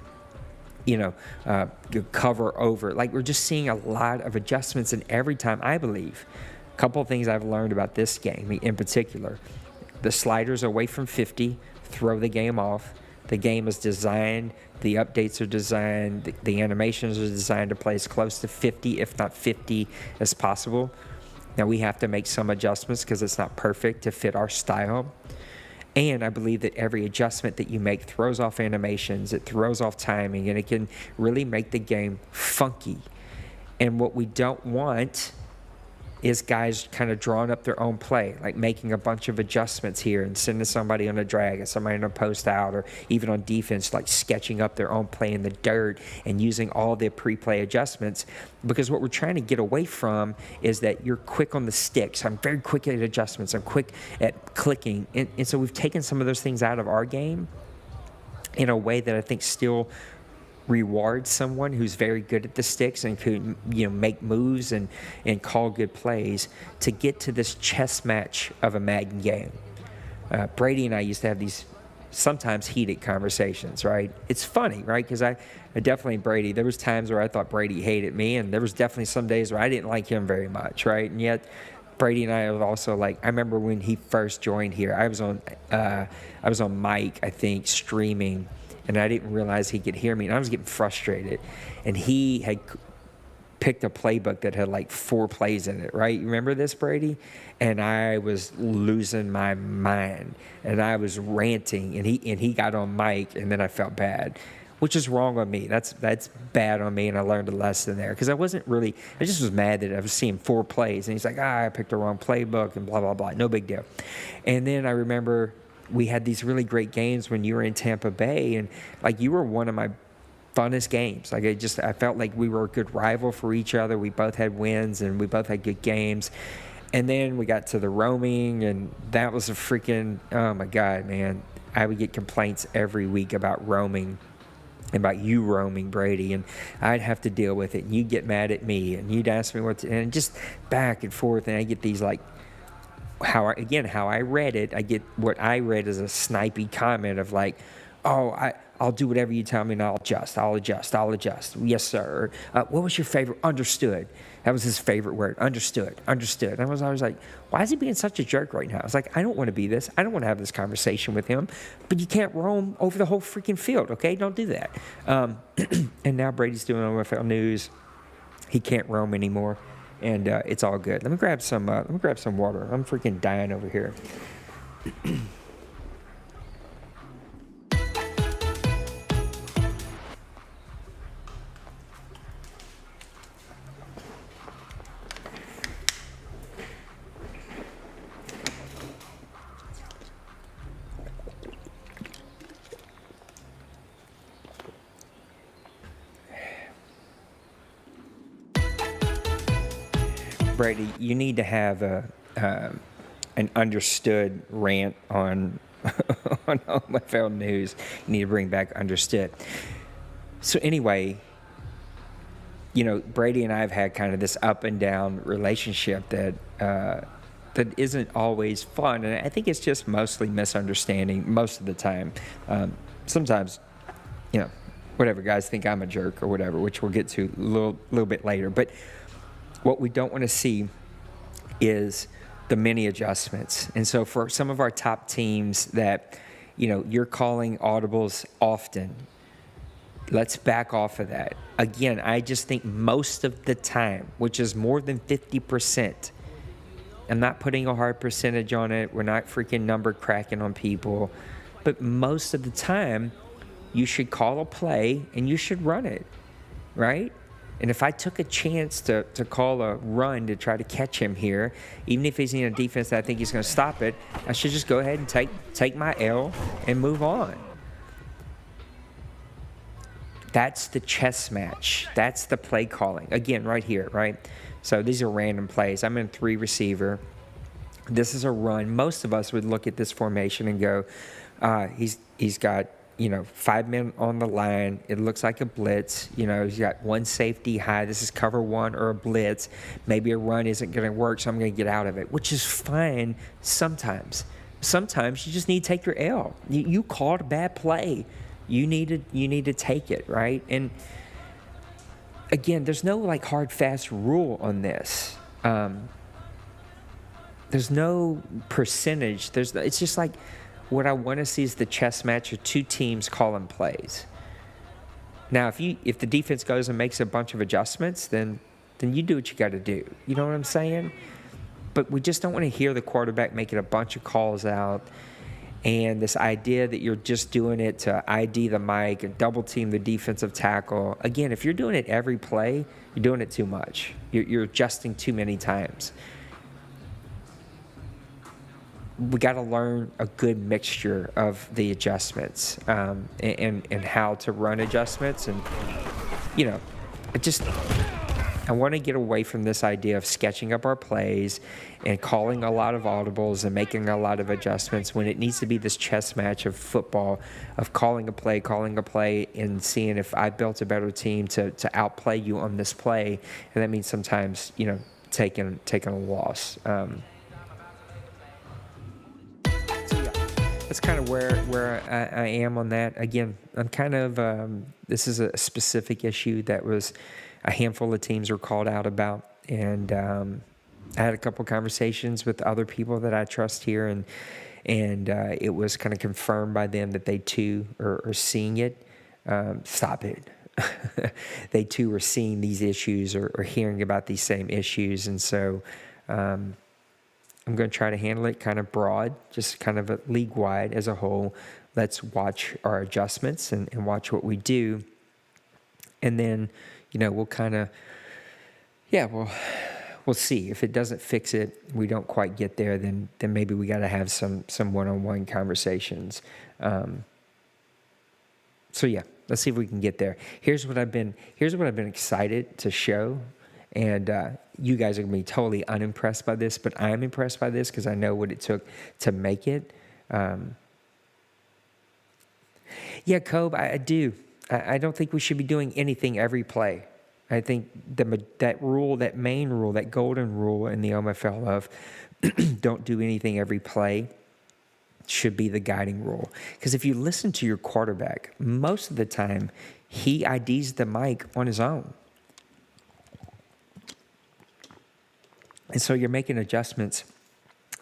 cover over. Like, we're just seeing a lot of adjustments, and every time, I believe, a couple of things I've learned about this game in particular, the sliders away from 50 throw the game off. The game is designed, the updates are designed, the animations are designed to play as close to 50, if not 50, as possible. Now, we have to make some adjustments because it's not perfect to fit our style. And I believe that every adjustment that you make throws off animations, it throws off timing, and it can really make the game funky. And what we don't want is guys kind of drawing up their own play, like making a bunch of adjustments here and sending somebody on a drag and somebody on a post out, or even on defense, like sketching up their own play in the dirt and using all the pre-play adjustments. Because what we're trying to get away from is that you're quick on the sticks. I'm very quick at adjustments. I'm quick at clicking. And so we've taken some of those things out of our game in a way that I think still reward someone who's very good at the sticks and could, make moves and call good plays to get to this chess match of a Madden game. Brady and I used to have these sometimes heated conversations, right? It's funny, right? Because I definitely, Brady, there was times where I thought Brady hated me, and there was definitely some days where I didn't like him very much, right? And yet Brady and I have also, I remember when he first joined here, I was on mic, I think, streaming, and I didn't realize he could hear me, and I was getting frustrated. And he had picked a playbook that had 4 plays in it, right? You remember this, Brady? And I was losing my mind, and I was ranting, and he got on mic, and then I felt bad, which is wrong on me. That's bad on me, and I learned a lesson there because I just was mad that I was seeing 4 plays, and he's like, I picked the wrong playbook, and blah, blah, blah. No big deal. And then I remember we had these really great games when you were in Tampa Bay, and you were one of my funnest games. I felt like we were a good rival for each other. We both had wins, and we both had good games. And then we got to the roaming, and that was a freaking, oh my God, man. I would get complaints every week about roaming, about you roaming, Brady, and I'd have to deal with it. And you'd get mad at me, and you'd ask me and just back and forth, and I get these how I read it, I get what I read as a snipey comment of I'll do whatever you tell me, and I'll adjust. Yes, sir. What was your favorite? Understood. That was his favorite word. Understood. And I was always like, why is he being such a jerk right now? I was like, I don't want to be this. I don't want to have this conversation with him. But you can't roam over the whole freaking field, okay? Don't do that. And now Brady's doing OMFL News. He can't roam anymore. And it's all good. Let me grab some water. I'm freaking dying over here. Brady, you need to have an understood rant on OMFL News. You need to bring back understood. So anyway, Brady and I have had kind of this up and down relationship that isn't always fun, and I think it's just mostly misunderstanding most of the time. Sometimes, whatever, guys think I'm a jerk or whatever, which we'll get to a little bit later, but what we don't want to see is the many adjustments. And so for some of our top teams that, you're calling audibles often, let's back off of that. Again, I just think most of the time, which is more than 50%, I'm not putting a hard percentage on it. We're not freaking number cracking on people. But most of the time, you should call a play and you should run it, right? And if I took a chance to call a run to try to catch him here, even if he's in a defense that I think he's going to stop it, I should just go ahead and take my L and move on. That's the chess match. That's the play calling. Again, right here, right? So these are random plays. I'm in 3 receiver. This is a run. Most of us would look at this formation and go, he's got 5 men on the line. It looks like a blitz. He's got 1 safety high. This is cover 1 or a blitz. Maybe a run isn't going to work, so I'm going to get out of it, which is fine sometimes. Sometimes you just need to take your L. You called a bad play. You need to take it, right? And again, there's no hard, fast rule on this. There's no percentage. It's just what I want to see is the chess match of two teams calling plays. Now, if the defense goes and makes a bunch of adjustments, then you do what you got to do. You know what I'm saying? But we just don't want to hear the quarterback making a bunch of calls out, and this idea that you're just doing it to ID the mic and double team the defensive tackle. Again, if you're doing it every play, you're doing it too much. You're adjusting too many times. We got to learn a good mixture of the adjustments and how to run adjustments. And, you know, I want to get away from this idea of sketching up our plays and calling a lot of audibles and making a lot of adjustments when it needs to be this chess match of football, of calling a play, and seeing if I built a better team to outplay you on this play. And that means sometimes, you know, taking a loss. That's kind of where I am on that. Again, I'm kind of, this is a specific issue that was a handful of teams were called out about. And I had a couple conversations with other people that I trust here, and it was kind of confirmed by them that they too are seeing it. Stop it. They too are seeing these issues or hearing about these same issues. And so, I'm going to try to handle it kind of broad, just kind of league-wide as a whole. Let's watch our adjustments and watch what we do. And then, you know, we'll kind of, we'll see. If it doesn't fix it, we don't quite get there, then maybe we got to have some one-on-one conversations. So, yeah, let's see if we can get there. Here's what I've been excited to show. And you guys are going to be totally unimpressed by this, but I'm impressed by this because I know what it took to make it. Yeah, Cobe, I do. I don't think we should be doing anything every play. I think that main rule, that golden rule in the OMFL of don't do anything every play should be the guiding rule. Because if you listen to your quarterback, most of the time he IDs the mic on his own. And so you're making adjustments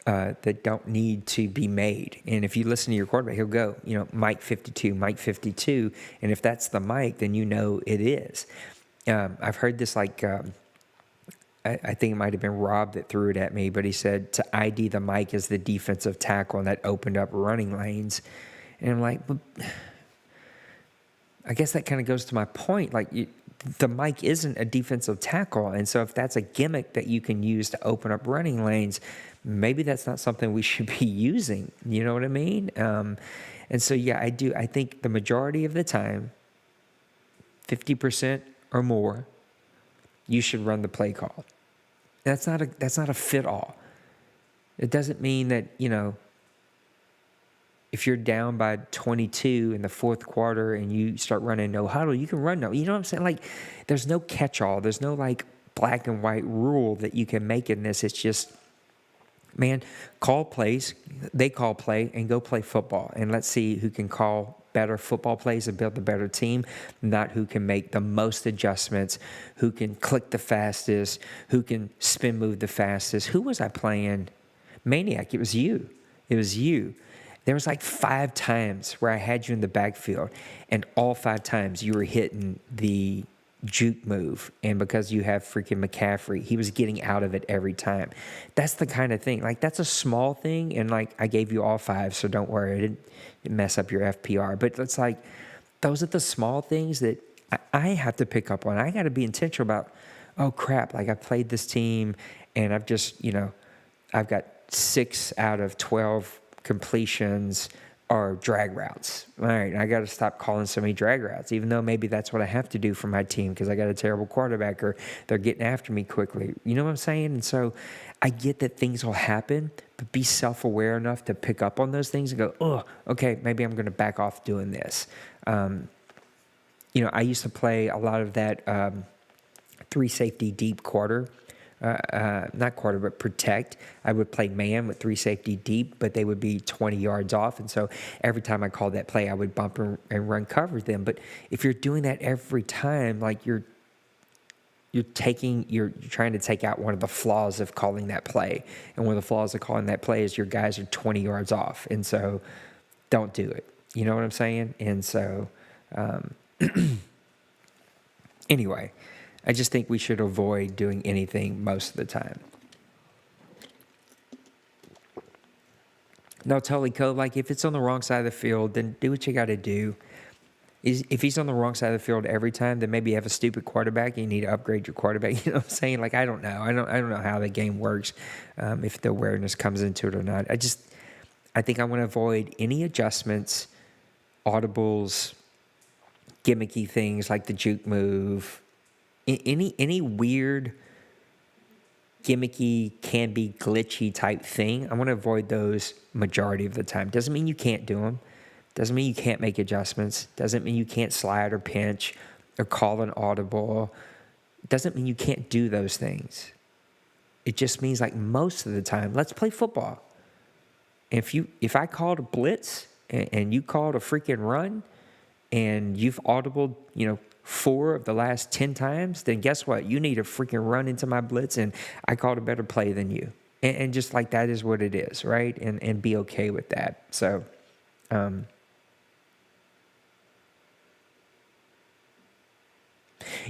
that don't need to be made. And if you listen to your quarterback, he'll go, you know, mic 52, mic 52. And if that's the mic, then you know it is. I've heard this like, I think it might have been Rob that threw it at me, but he said to ID the mic as the defensive tackle, and that opened up running lanes. And I'm like, well, I guess that kind of goes to my point. Like, the mic isn't a defensive tackle. And so if that's a gimmick that you can use to open up running lanes, maybe that's not something we should be using. You know what I mean? And so, yeah, I do. I think the majority of the time, 50% or more, you should run the play call. That's not a fit-all. It doesn't mean that, you know, if you're down by 22 in the fourth quarter and you start running no huddle, you can run no. You know what I'm saying? Like, there's no catch-all. There's no, like, black and white rule that you can make in this. It's just, man, call plays. They call play and go play football. And let's see who can call better football plays and build a better team, not who can make the most adjustments, who can click the fastest, who can spin move the fastest. Who was I playing? Maniac. It was you. It was you. There was like 5 times where I had you in the backfield, and all 5 times you were hitting the juke move. And because you have freaking McCaffrey, he was getting out of it every time. That's the kind of thing. Like, that's a small thing, and like I gave you all 5, so don't worry. It didn't mess up your FPR. But it's like, those are the small things that I have to pick up on. I got to be intentional about, oh, crap, like I played this team, and I've just, you know, I've got 6 out of 12 completions are drag routes. All right, I got to stop calling so many drag routes, even though maybe that's what I have to do for my team because I got a terrible quarterback or they're getting after me quickly. You know what I'm saying? And so I get that things will happen, but be self-aware enough to pick up on those things and go, oh, okay, maybe I'm going to back off doing this. You know, I used to play a lot of that 3 safety deep quarter. Not quarter, but protect. I would play man with 3 safety deep, but they would be 20 yards off. And so every time I called that play, I would bump and run cover them. But if you're doing that every time, like you're trying to take out one of the flaws of calling that play. And one of the flaws of calling that play is your guys are 20 yards off. And so don't do it. You know what I'm saying? And so, anyway, I just think we should avoid doing anything most of the time. No, totally cool. Like, if it's on the wrong side of the field, then do what you got to do. If he's on the wrong side of the field every time, then maybe you have a stupid quarterback. And you need to upgrade your quarterback. You know what I'm saying? Like, I don't know. I don't know how the game works, if the awareness comes into it or not. I think I want to avoid any adjustments, audibles, gimmicky things like the juke move, any weird, gimmicky, can be glitchy type thing. I want to avoid those majority of the time. Doesn't mean you can't do them. Doesn't mean you can't make adjustments. Doesn't mean you can't slide or pinch or call an audible. Doesn't mean you can't do those things. It just means, like, most of the time, let's play football. If I called a blitz and you called a freaking run and you've audibled, 4 of the last 10 times, then guess what? You need to freaking run into my blitz, and I called a better play than you. And just like that is what it is, right? And be okay with that. So,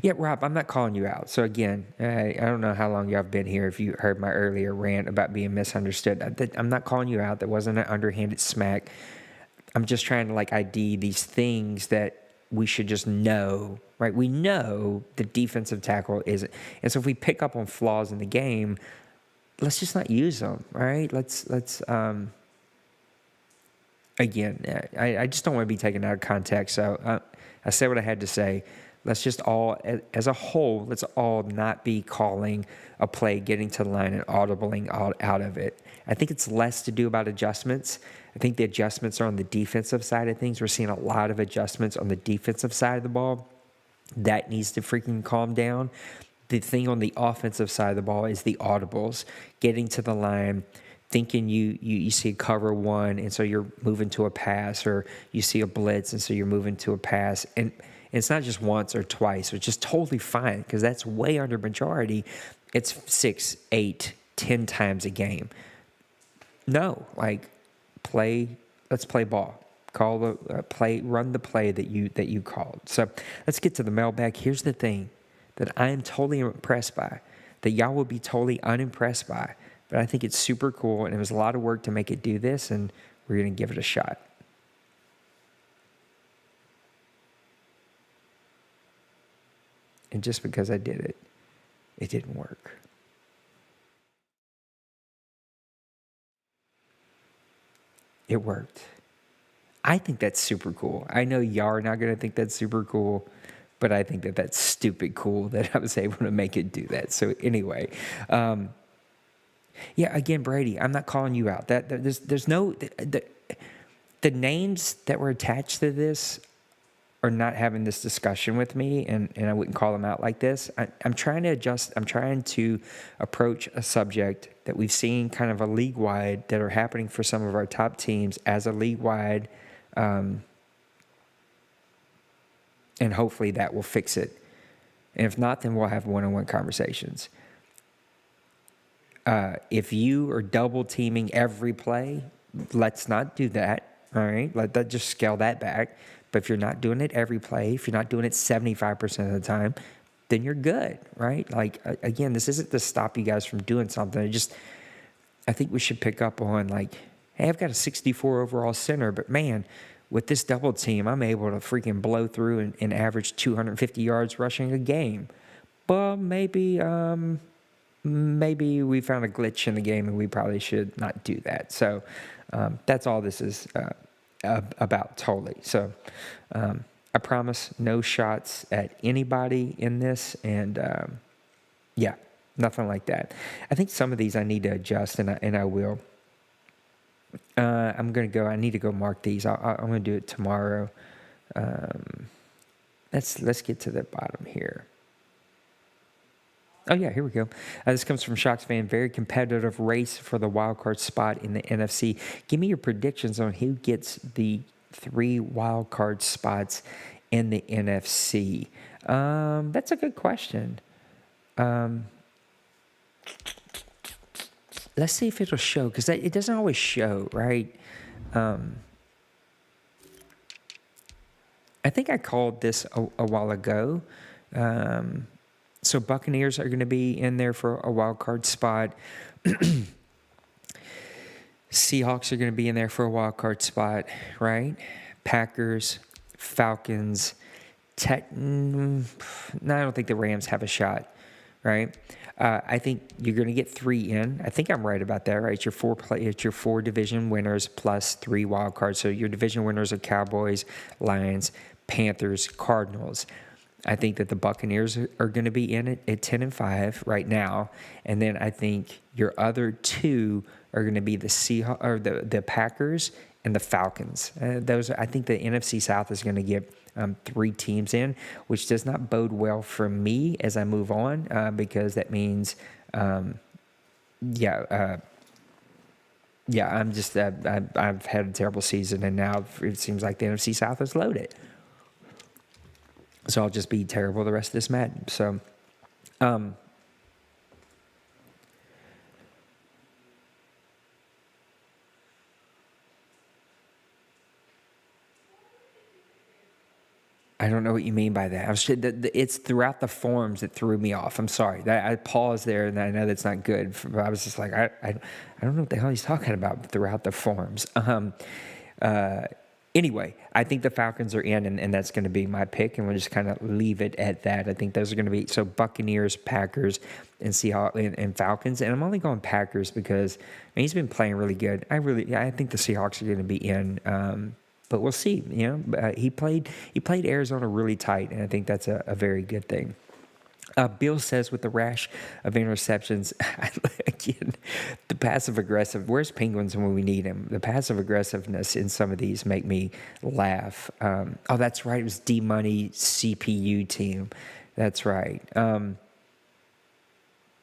yeah, Rob, I'm not calling you out. So again, I don't know how long y'all have been here. If you heard my earlier rant about being misunderstood, I'm not calling you out. That wasn't an underhanded smack. I'm just trying to, like, ID these things that we should just know, right? We know the defensive tackle isn't. And so if we pick up on flaws in the game, let's just not use them, right? Let's again, I just don't want to be taken out of context. So I said what I had to say. Let's just all, as a whole, let's all not be calling a play, getting to the line, and audibling out of it. I think it's less to do about adjustments. I think the adjustments are on the defensive side of things. We're seeing a lot of adjustments on the defensive side of the ball. That needs to freaking calm down. The thing on the offensive side of the ball is the audibles, getting to the line, thinking you see a cover one, and so you're moving to a pass, or you see a blitz, and so you're moving to a pass. And it's not just once or twice, which is totally fine, because that's way under majority. It's 6, 8, 10 times a game. No, like, let's play ball. Call the play, run the play that you called. So let's get to the mailbag. Here's the thing that I am totally impressed by, that y'all will be totally unimpressed by, but I think it's super cool, and it was a lot of work to make it do this, and we're going to give it a shot. And just because I did it, it didn't work. It worked. I think that's super cool. I know y'all are not going to think that's super cool, but I think that that's stupid cool that I was able to make it do that. So anyway, yeah, again, Brady, I'm not calling you out. There's no, the names that were attached to this are not having this discussion with me, and I wouldn't call them out like this. I'm trying to adjust. I'm trying to approach a subject that we've seen kind of a league-wide that are happening for some of our top teams as a league-wide, and hopefully that will fix it. And if not, then we'll have one-on-one conversations. If you are double-teaming every play, let's not do that, all right? Let's just scale that back. But if you're not doing it every play, if you're not doing it 75% of the time, then you're good, right? Like, again, this isn't to stop you guys from doing something. I think we should pick up on, like, hey, I've got a 64 overall center, but man, with this double team, I'm able to freaking blow through and average 250 yards rushing a game. Well, maybe we found a glitch in the game, and we probably should not do that. So that's all this is about, totally. So I promise no shots at anybody in this, and yeah, nothing like that. I think some of these I need to adjust, and I will. I need to go mark these. I'm gonna do it tomorrow. Let's get to the bottom here. Oh, yeah, here we go. This comes from Shocks fan. Very competitive race for the wild card spot in the NFC. Give me your predictions on who gets the 3 wild card spots in the NFC. That's a good question. Let's see if it'll show, because it doesn't always show, right? I think I called this a while ago. So Buccaneers are going to be in there for a wild card spot. Seahawks are going to be in there for a wild card spot, right? Packers, Falcons. No, I don't think the Rams have a shot, right? I think you're going to get 3 in. I think I'm right about that, right? It's your 4 division winners plus 3 wild cards. So your division winners are Cowboys, Lions, Panthers, Cardinals. I think that the Buccaneers are going to be in it at 10-5 right now, and then I think your other 2 are going to be the Seahawks or the Packers and the Falcons. I think the NFC South is going to get 3 teams in, which does not bode well for me as I move on, because that means, I'm just I've had a terrible season, and now it seems like the NFC South is loaded. So I'll just be terrible the rest of this Madden. So, I don't know what you mean by that. It's throughout the forms that threw me off. I'm sorry. I paused there, and I know that's not good. But I was just like, I don't know what the hell he's talking about throughout the forms. Anyway, I think the Falcons are in, and that's going to be my pick, and we'll just kind of leave it at that. I think those are going to be so Buccaneers, Packers, and Seahawks and Falcons. And I'm only going Packers because he's been playing really good. I think the Seahawks are going to be in. But we'll see. He played Arizona really tight, and I think that's a very good thing. Bill says with the rash of interceptions, again, the passive aggressive. Where's Penguins when we need him? The passive aggressiveness in some of these make me laugh. That's right. It was D-Money CPU team. That's right.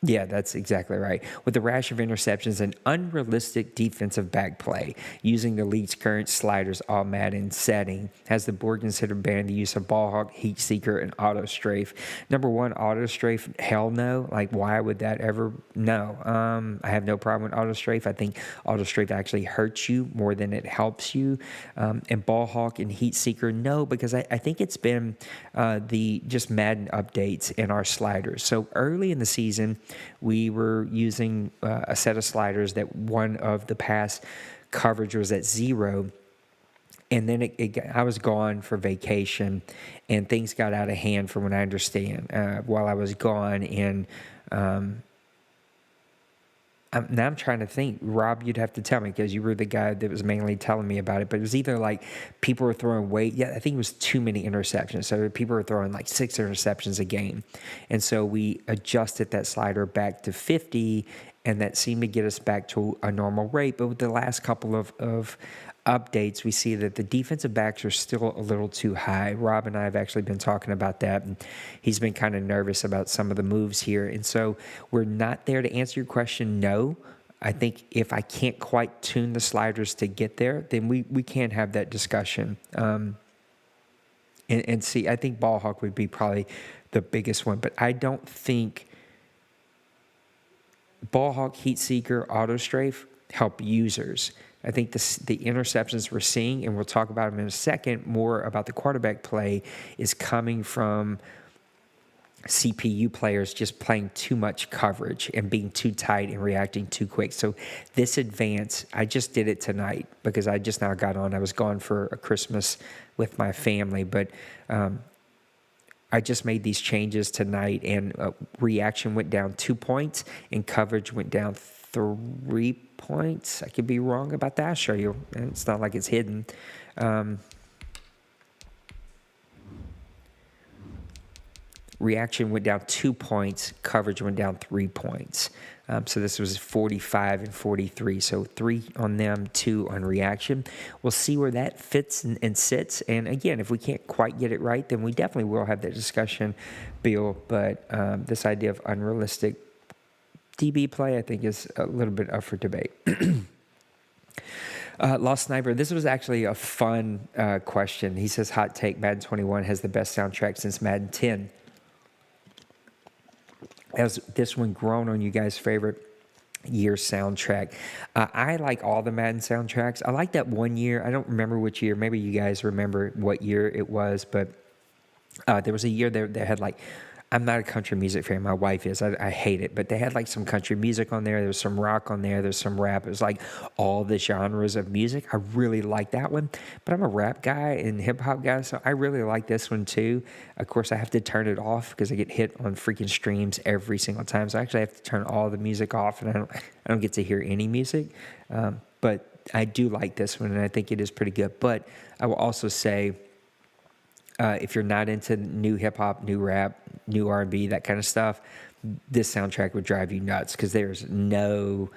Yeah, that's exactly right. With the rash of interceptions and unrealistic defensive back play, using the league's current sliders all Madden setting, has the board considered banning the use of ball hawk, heat seeker, and auto strafe? Number one, auto strafe, hell no. Like, why would that ever? No. I have no problem with auto strafe. I think auto strafe actually hurts you more than it helps you. And ball hawk and heat seeker, no, because I think it's been the just Madden updates in our sliders. So early in the season, we were using a set of sliders that one of the pass coverage was at 0. And then I was gone for vacation, and things got out of hand from what I understand while I was gone. And now I'm trying to think. Rob, you'd have to tell me because you were the guy that was mainly telling me about it. But it was either like people were throwing I think it was too many interceptions. So people were throwing like 6 interceptions a game. And so we adjusted that slider back to 50, and that seemed to get us back to a normal rate. But with the last couple of updates, we see that the defensive backs are still a little too high. Rob and I have actually been talking about that, and he's been kind of nervous about some of the moves here. And so we're not there to answer your question, no. I think if I can't quite tune the sliders to get there, then we can have that discussion. And see, I think ball hawk would be probably the biggest one, but I don't think ball hawk, heat seeker, auto strafe help users. I think the interceptions we're seeing, and we'll talk about them in a second, more about the quarterback play, is coming from CPU players just playing too much coverage and being too tight and reacting too quick. So this advance, I just did it tonight because I just now got on. I was gone for a Christmas with my family, but I just made these changes tonight, and reaction went down 2 points and coverage went down 3 points. I could be wrong about that. I'll show you. It's not like it's hidden. Reaction went down 2 points. Coverage went down 3 points. So this was 45 and 43. So 3 on them, 2 on reaction. We'll see where that fits and sits. And again, if we can't quite get it right, then we definitely will have that discussion, Bill. But this idea of unrealistic DB play, I think, is a little bit up for debate. Lost Sniper, this was actually a fun question. He says, hot take, Madden 21 has the best soundtrack since Madden 10. Has this one grown on you guys' favorite year soundtrack. I like all the Madden soundtracks. I like that one year. I don't remember which year. Maybe you guys remember what year it was, but there was a year that had like, I'm not a country music fan. My wife is. I hate it. But they had like some country music on there. There was some rock on there. There's some rap. It was like all the genres of music. I really like that one. But I'm a rap guy and hip hop guy, so I really like this one too. Of course, I have to turn it off because I get hit on freaking streams every single time. So I actually have to turn all the music off, and I don't get to hear any music. But I do like this one, and I think it is pretty good. But I will also say, if you're not into new hip-hop, new rap, new R&B, that kind of stuff, this soundtrack would drive you nuts because there's no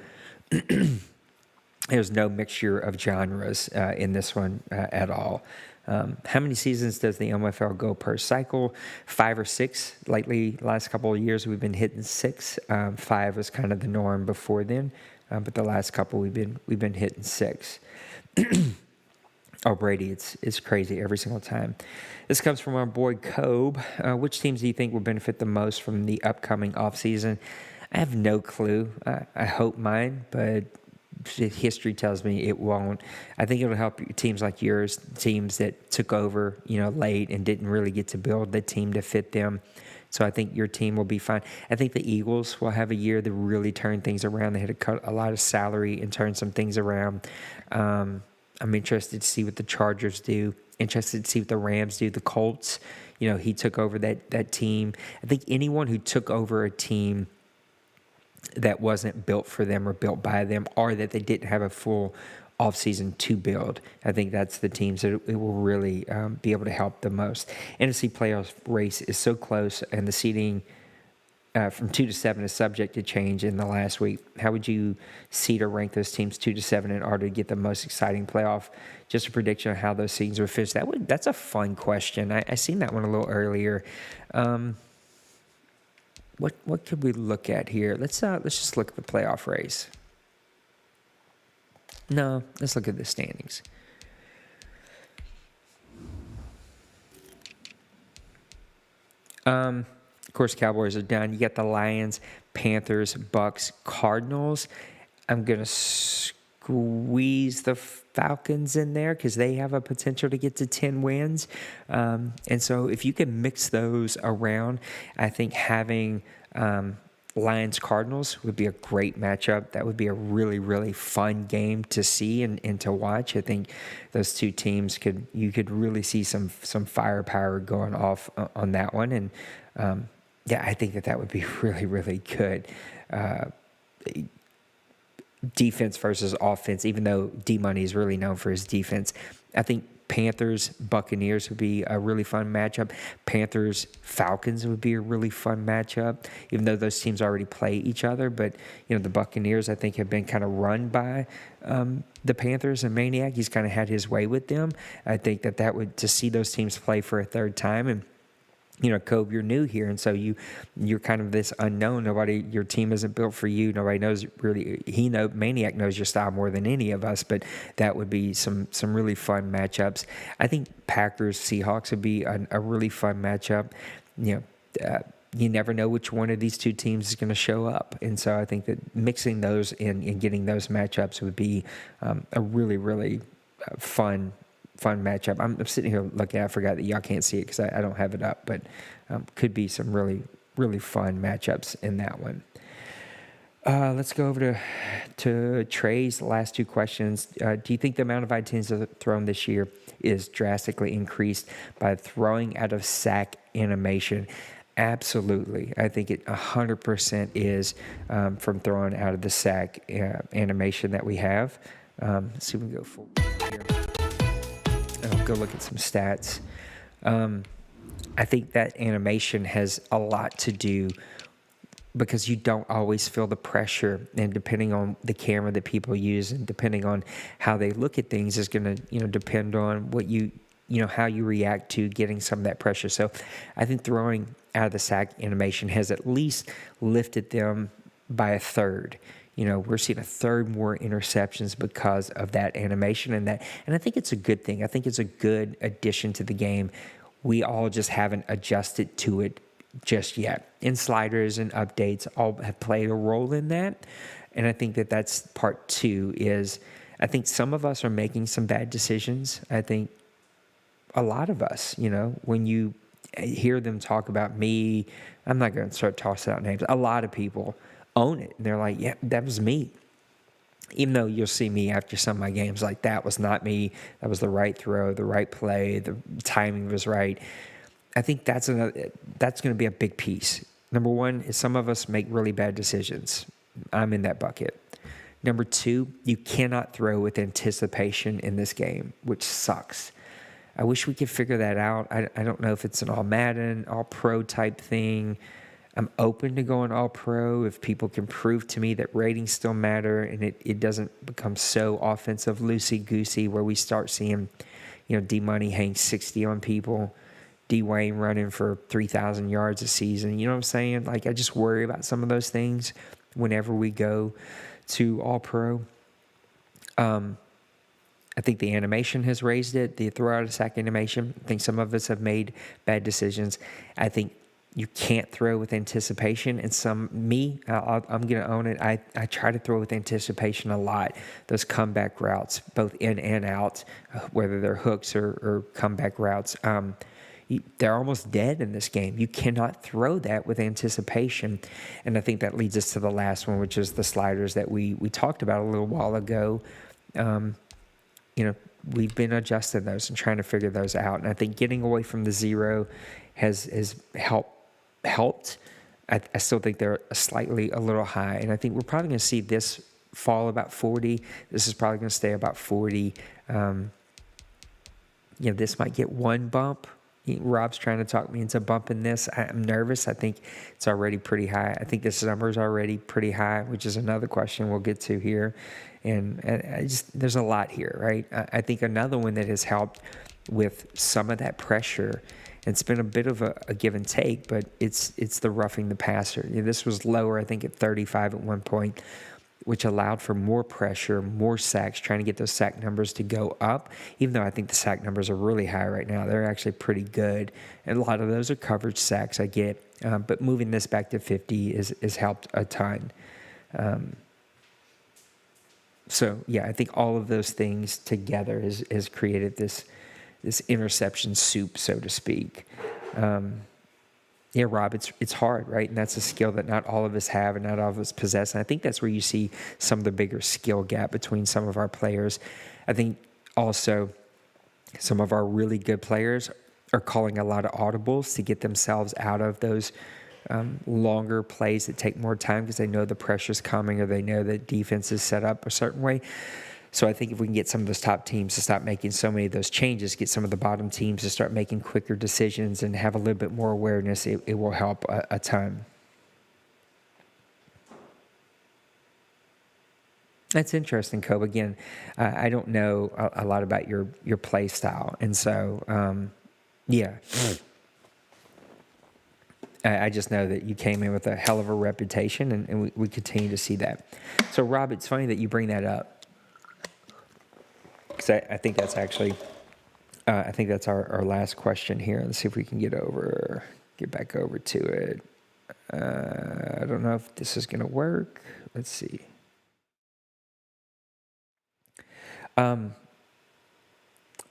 mixture of genres in this one at all. How many seasons does the OMFL go per cycle? 5 or 6. Lately, last couple of years, we've been hitting 6. 5 was kind of the norm before then, but the last couple we've been hitting 6. Oh, Brady, it's crazy every single time. This comes from our boy Cobe. Which teams do you think will benefit the most from the upcoming offseason? I have no clue. I hope mine, but history tells me it won't. I think it'll help teams like yours, teams that took over, late and didn't really get to build the team to fit them. So I think your team will be fine. I think the Eagles will have a year to really turn things around. They had to cut a lot of salary and turn some things around. I'm interested to see what the Chargers do. Interested to see what the Rams do. The Colts, he took over that team. I think anyone who took over a team that wasn't built for them or built by them, or that they didn't have a full offseason to build, I think that's the teams that it will really be able to help the most. NFC playoff race is so close, and the seeding from 2 to 7 is subject to change in the last week. How would you seed or rank those teams 2 to 7 in order to get the most exciting playoff? Just a prediction of how those seedings would finish. That's a fun question. I seen that one a little earlier. What could we look at here? Let's just look at the playoff race. No, let's look at the standings. Of course, Cowboys are down. You got the Lions, Panthers, Bucks, Cardinals. I'm going to squeeze the Falcons in there because they have a potential to get to 10 wins. And so if you can mix those around, I think having Lions-Cardinals would be a great matchup. That would be a really, really fun game to see and to watch. I think those two teams you could really see some firepower going off on that one. And I think that would be really, really good. Defense versus offense, even though D-Money is really known for his defense. I think Panthers, Buccaneers would be a really fun matchup. Panthers, Falcons would be a really fun matchup, even though those teams already play each other. But, the Buccaneers, I think, have been kind of run by the Panthers and Maniac. He's kind of had his way with them. I think that would, to see those teams play for a third time, and Cobe, you're new here, and so you're kind of this unknown. Your team isn't built for you. Nobody knows really. Maniac knows your style more than any of us, but that would be some really fun matchups. I think Packers Seahawks would be a really fun matchup. You never know which one of these two teams is going to show up, and so I think that mixing those and getting those matchups would be a really, really fun matchup. I'm sitting here looking. I forgot that y'all can't see it because I don't have it up, but could be some really, really fun matchups in that one. Let's go over to Trey's last two questions. Do you think the amount of INTs thrown this year is drastically increased by throwing out of sack animation? Absolutely. I think it 100% is from throwing out of the sack animation that we have. Let's see if we can go forward here. Go look at some stats. I think that animation has a lot to do because you don't always feel the pressure, and depending on the camera that people use and depending on how they look at things is going to depend on what how you react to getting some of that pressure. So I think throwing out of the sack animation has at least lifted them by a third. We're seeing a third more interceptions because of that animation and I think it's a good thing. I think it's a good addition to the game. We all just haven't adjusted to it just yet. And sliders and updates all have played a role in that. And I think that that's part two is I think some of us are making some bad decisions. I think a lot of us, when you hear them talk about me, I'm not going to start tossing out names. A lot of people own it. And they're like, yeah, that was me. Even though you'll see me after some of my games like that was not me. That was the right throw, the right play, the timing was right. I think that's going to be a big piece. Number one is some of us make really bad decisions. I'm in that bucket. Number two, you cannot throw with anticipation in this game, which sucks. I wish we could figure that out. I don't know if it's an all Madden, all pro type thing. I'm open to going all pro if people can prove to me that ratings still matter and it doesn't become so offensive loosey-goosey where we start seeing, D-Money hang 60 on people, D-Wayne running for 3,000 yards a season. You know what I'm saying? Like, I just worry about some of those things whenever we go to all pro. I think the animation has raised it, the throw out of sack animation. I think some of us have made bad decisions. I think you can't throw with anticipation. And I'm going to own it. I try to throw with anticipation a lot. Those comeback routes, both in and out, whether they're hooks or comeback routes, they're almost dead in this game. You cannot throw that with anticipation. And I think that leads us to the last one, which is the sliders that we talked about a little while ago. We've been adjusting those and trying to figure those out. And I think getting away from the zero has helped. I still think they're a little high. And I think we're probably going to see this fall about 40. This is probably going to stay about 40. This might get one bump. Rob's trying to talk me into bumping this. I'm nervous. I think it's already pretty high. I think this number is already pretty high, which is another question we'll get to here. And there's a lot here, right? I think another one that has helped with some of that pressure, and it's been a bit of a give and take, but it's the roughing the passer. This was lower, I think, at 35 at one point, which allowed for more pressure, more sacks, trying to get those sack numbers to go up, even though I think the sack numbers are really high right now. They're actually pretty good. And a lot of those are coverage sacks, I get. But moving this back to 50 has helped a ton. I think all of those things together has created this interception soup, so to speak. Rob, it's hard, right? And that's a skill that not all of us have and not all of us possess. And I think that's where you see some of the bigger skill gap between some of our players. I think also some of our really good players are calling a lot of audibles to get themselves out of those longer plays that take more time because they know the pressure's coming or they know that defense is set up a certain way. So I think if we can get some of those top teams to stop making so many of those changes, get some of the bottom teams to start making quicker decisions and have a little bit more awareness, it will help a ton. That's interesting, Cobe. Again, I don't know a lot about your play style. And so, I just know that you came in with a hell of a reputation, and we continue to see that. So, Rob, it's funny that you bring that up. Because I think that's actually, our last question here. Let's see if we can get back over to it. I don't know if this is going to work. Let's see.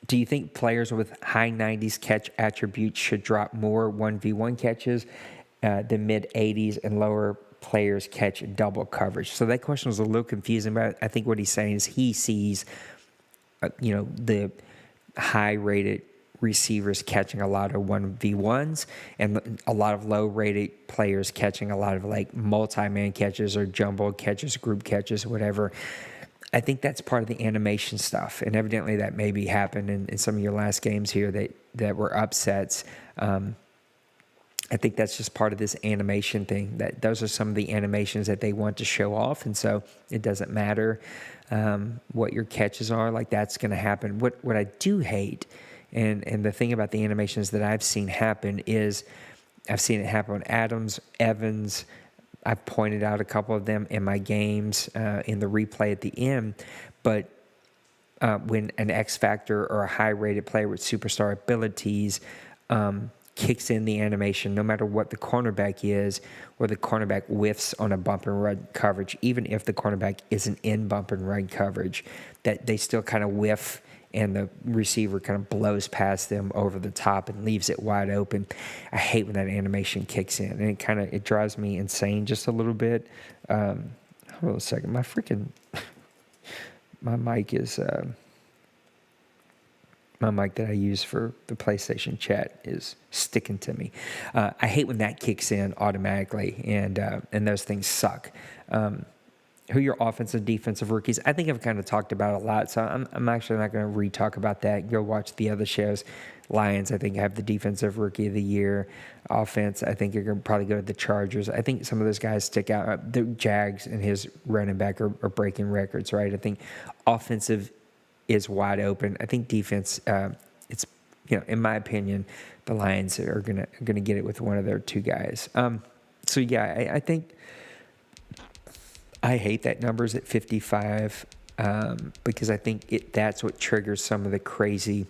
Do you think players with high 90s catch attributes should drop more 1v1 catches than mid 80s and lower players catch double coverage? So that question was a little confusing, but I think what he's saying is he sees the high-rated receivers catching a lot of 1v1s and a lot of low-rated players catching a lot of like multi-man catches or jumbo catches, group catches, whatever. I think that's part of the animation stuff, and evidently that maybe happened in some of your last games here that were upsets. I think that's just part of this animation thing, that those are some of the animations that they want to show off, and so it doesn't matter what your catches are, like that's going to happen. What I do hate, and the thing about the animations that I've seen happen is I've seen it happen on Adams, Evans. I've pointed out a couple of them in my games in the replay at the end, but when an X factor or a high-rated player with superstar abilities kicks in the animation, no matter what the cornerback is, or the cornerback whiffs on a bump and run coverage, even if the cornerback isn't in bump and run coverage, that they still kind of whiff and the receiver kind of blows past them over the top and leaves it wide open. I hate when that animation kicks in, and it drives me insane just a little bit. Hold on a second. My mic is... My mic that I use for the PlayStation chat is sticking to me. I hate when that kicks in automatically, and those things suck. Who are your offensive, defensive rookies? I think I've kind of talked about it a lot, so I'm actually not going to re-talk about that. Go watch the other shows. Lions, I think, have the defensive rookie of the year. Offense, I think you're going to probably go to the Chargers. I think some of those guys stick out. The Jags and his running back are breaking records, right? I think offensive is wide open. I think defense, it's, in my opinion, the Lions are gonna get it with one of their two guys. So yeah, I think I hate that number's at 55 because I think that's what triggers some of the crazy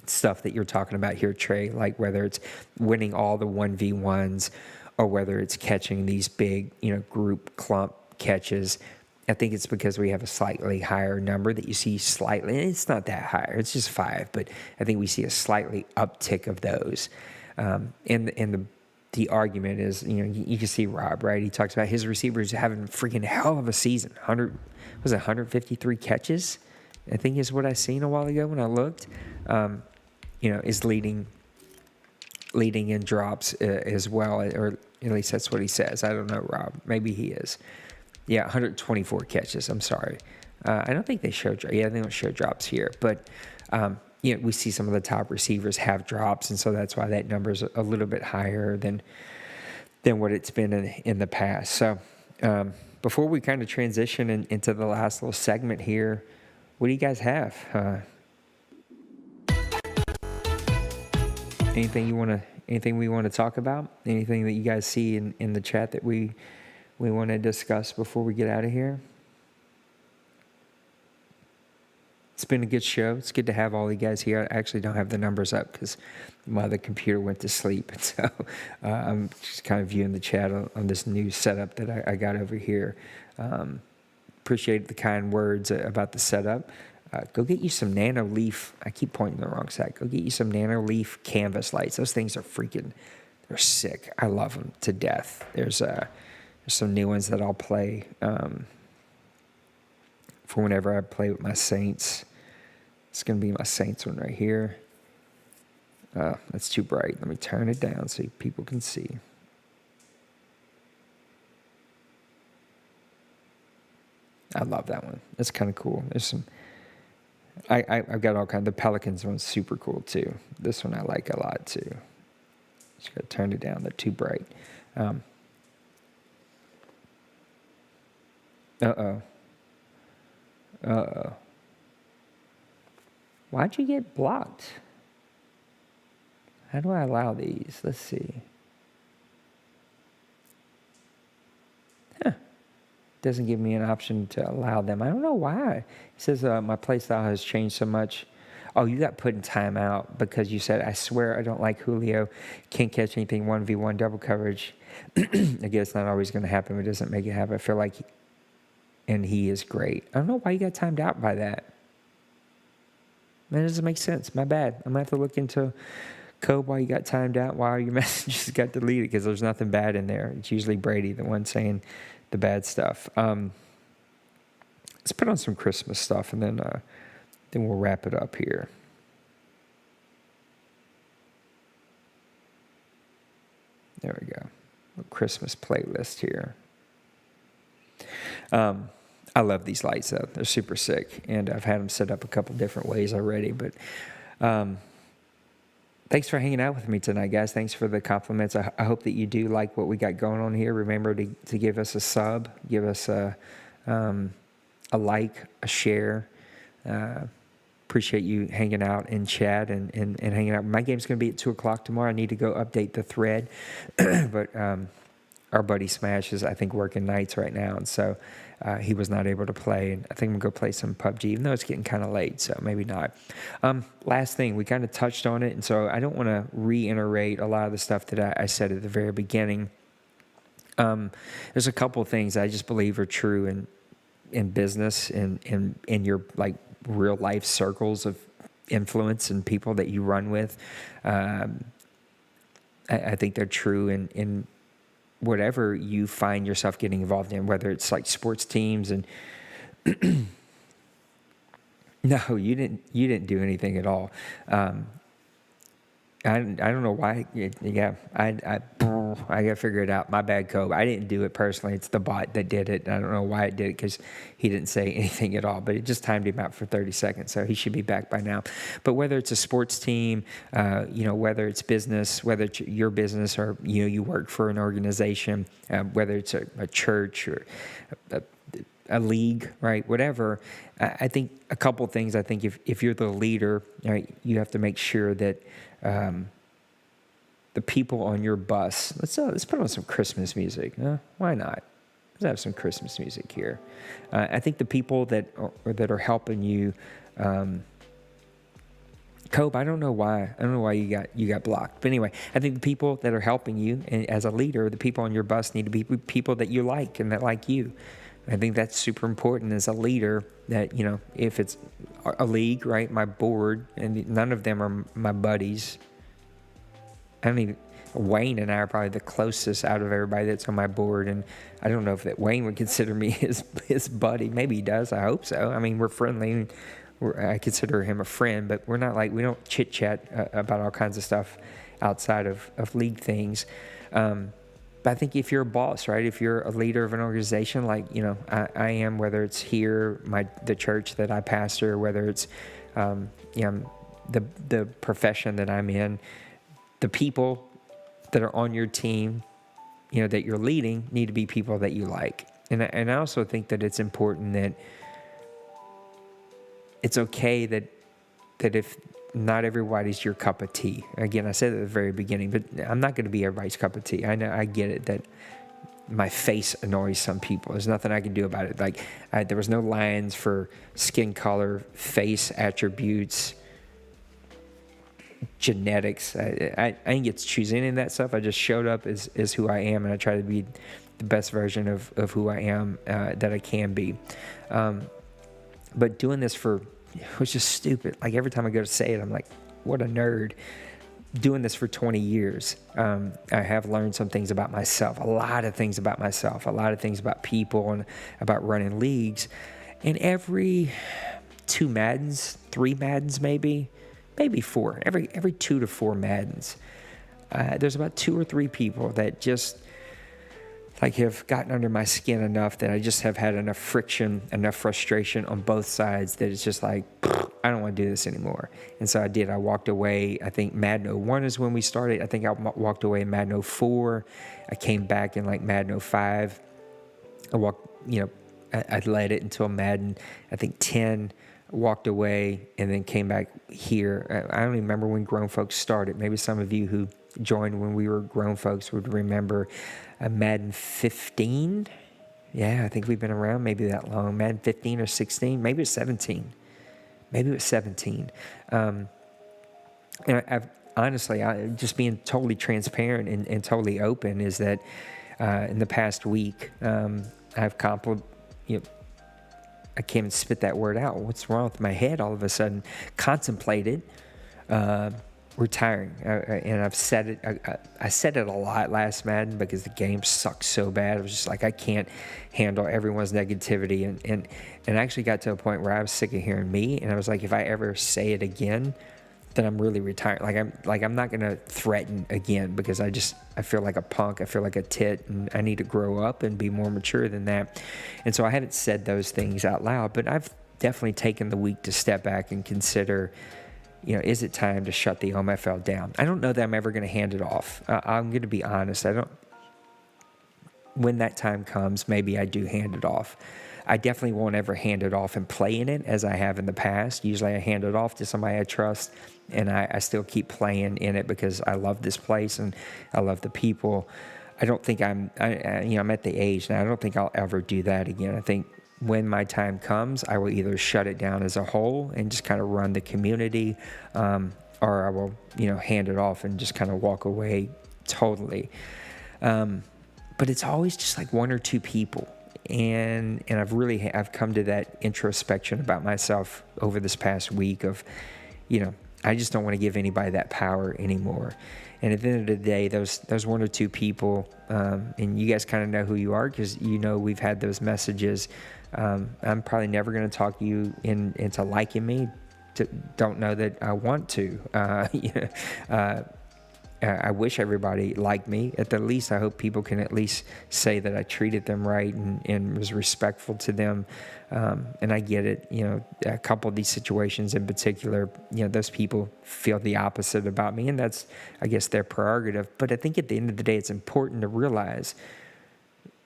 stuff that you're talking about here, Trey. Like whether it's winning all the 1v1s or whether it's catching these big, group clump catches. I think it's because we have a slightly higher number that you see slightly. And it's not that higher. It's just 5. But I think we see a slightly uptick of those. And the argument is, you can see Rob, right? He talks about his receivers having freaking hell of a season. 153 catches, I think is what I seen a while ago when I looked. Is leading in drops as well. Or at least that's what he says. I don't know, Rob. Maybe he is. Yeah, 124 catches. I'm sorry. I don't think they show drops. Yeah, they don't show drops here. But, we see some of the top receivers have drops, and so that's why that number is a little bit higher than what it's been in the past. So before we kind of transition into the last little segment here, what do you guys have? Anything we want to talk about? Anything that you guys see in the chat that we want to discuss before we get out of here? It's been a good show. It's good to have all you guys here. I actually don't have the numbers up because my other computer went to sleep. So I'm just kind of viewing the chat on this new setup that I got over here. Appreciate the kind words about the setup. Go get you some Nano Leaf. I keep pointing the wrong side. Go get you some Nano Leaf canvas lights. Those things are they're sick. I love them to death. There's some new ones that I'll play for whenever I play with my Saints. It's going to be my Saints one right here. That's too bright. Let me turn it down so people can see. I love that one. That's kind of cool. There's some... I've got all kinds. The Pelicans one's super cool too. This one I like a lot too. Just got to turn it down. They're too bright. Uh-oh. Why'd you get blocked? How do I allow these? Let's see. Doesn't give me an option to allow them. I don't know why. It says my play style has changed so much. Oh, you got put in timeout because you said, I swear I don't like Julio. Can't catch anything 1v1 double coverage. I guess it's not always going to happen, but it doesn't make it happen. I feel like and he is great. I don't know why you got timed out by that. That doesn't make sense. My bad. I'm going to have to look into code why you got timed out, why your messages got deleted, because there's nothing bad in there. It's usually Brady, the one saying the bad stuff. Let's put on some Christmas stuff, and then we'll wrap it up here. There we go. A Christmas playlist here. I love these lights, though. They're super sick, and I've had them set up a couple different ways already. But thanks for hanging out with me tonight, guys. Thanks for the compliments. I hope that you do like what we got going on here. Remember to give us a sub, give us a like, a share. Appreciate you hanging out in chat and hanging out. My game's going to be at 2 o'clock tomorrow. I need to go update the thread, but our buddy Smash is, I think, working nights right now, and so he was not able to play. And I think I'm going to go play some PUBG, even though it's getting kind of late, so maybe not. Last thing, we kind of touched on it, and so I don't want to reiterate a lot of the stuff that I said at the very beginning. There's a couple of things I just believe are true in business and in your like real life circles of influence and people that you run with. I think they're true in whatever you find yourself getting involved in, whether it's like sports teams and no, you didn't do anything at all. I don't know why. I gotta figure it out. My bad, Kobe. I didn't do it personally. It's the bot that did it. I don't know why it did it because he didn't say anything at all. But it just timed him out for 30 seconds, so he should be back by now. But whether it's a sports team, whether it's business, whether it's your business or you work for an organization, whether it's a church or a league, right? Whatever. I think a couple things. I think if you're the leader, right, you have to make sure that the people on your bus. Let's put on some Christmas music. Why not? Let's have some Christmas music here. I think the people that are helping you. Cope, I don't know why you got blocked. But anyway, I think the people that are helping you, and as a leader, the people on your bus need to be people that you like and that like you. I think that's super important as a leader that, if it's a league, right, my board, and none of them are my buddies. Wayne and I are probably the closest out of everybody that's on my board, and I don't know if that Wayne would consider me his buddy. Maybe he does. I hope so. I mean, we're friendly. I consider him a friend, but we're not we don't chit-chat about all kinds of stuff outside of league things. But I think if you're a boss, right, if you're a leader of an organization like, I am, whether it's here, the church that I pastor, whether it's, the profession that I'm in, the people that are on your team, that you're leading need to be people that you like. And I also think that it's important that it's okay that if not everybody's your cup of tea. Again, I said at the very beginning, but I'm not going to be everybody's cup of tea. I know, I get it that my face annoys some people. There's nothing I can do about it. There was no lines for skin color, face attributes, genetics. I didn't get to choose any of that stuff. I just showed up as who I am, and I try to be the best version of who I am that I can be. But doing this it was just stupid. Like every time I go to say it, I'm like, what a nerd. Doing this for 20 years, I have learned some things about myself, a lot of things about myself, a lot of things about people and about running leagues. And every 2 Maddens, 3 Maddens maybe 4, every 2 to 4 Maddens, there's about 2 or 3 people that just have gotten under my skin enough that I just have had enough friction, enough frustration on both sides that it's just I don't want to do this anymore. And so I did. I walked away. I think Madden 01 is when we started. I think I walked away in Madden 04. I came back in Madden 05. I led it until Madden, I think 10, walked away, and then came back here. I don't even remember when GrownFolks started. Maybe some of you who joined when we were GrownFolks would remember Madden 15. Yeah, I think we've been around maybe that long. Madden 15 or 16, maybe it was 17. And I've honestly, just being totally transparent and totally open, is that in the past week, I've I can't even spit that word out. What's wrong with my head? All of a sudden, contemplated retiring. And I've said it. I said it a lot last Madden because the game sucked so bad. I was just I can't handle everyone's negativity. And I actually got to a point where I was sick of hearing me. And I was like, if I ever say it again, then I'm really retiring. I'm not gonna threaten again because I feel like a punk. I feel like a tit, and I need to grow up and be more mature than that. And so I haven't said those things out loud, but I've definitely taken the week to step back and consider, is it time to shut the OMFL down? I don't know that I'm ever going to hand it off. I'm going to be honest. When that time comes, maybe I do hand it off. I definitely won't ever hand it off and play in it as I have in the past. Usually I hand it off to somebody I trust, and I still keep playing in it because I love this place and I love the people. I don't think I'm at the age now. I don't think I'll ever do that again. I think when my time comes, I will either shut it down as a whole and just kind of run the community, or I will, hand it off and just kind of walk away totally. But it's always just like one or two people. And I've come to that introspection about myself over this past week of, I just don't want to give anybody that power anymore. And at the end of the day, those one or two people, and you guys kind of know who you are because we've had those messages. I'm probably never going to talk you into liking me. Don't know that I want to. I wish everybody liked me. At the least, I hope people can at least say that I treated them right and was respectful to them. And I get it. A couple of these situations in particular, those people feel the opposite about me, and that's, I guess, their prerogative. But I think at the end of the day, it's important to realize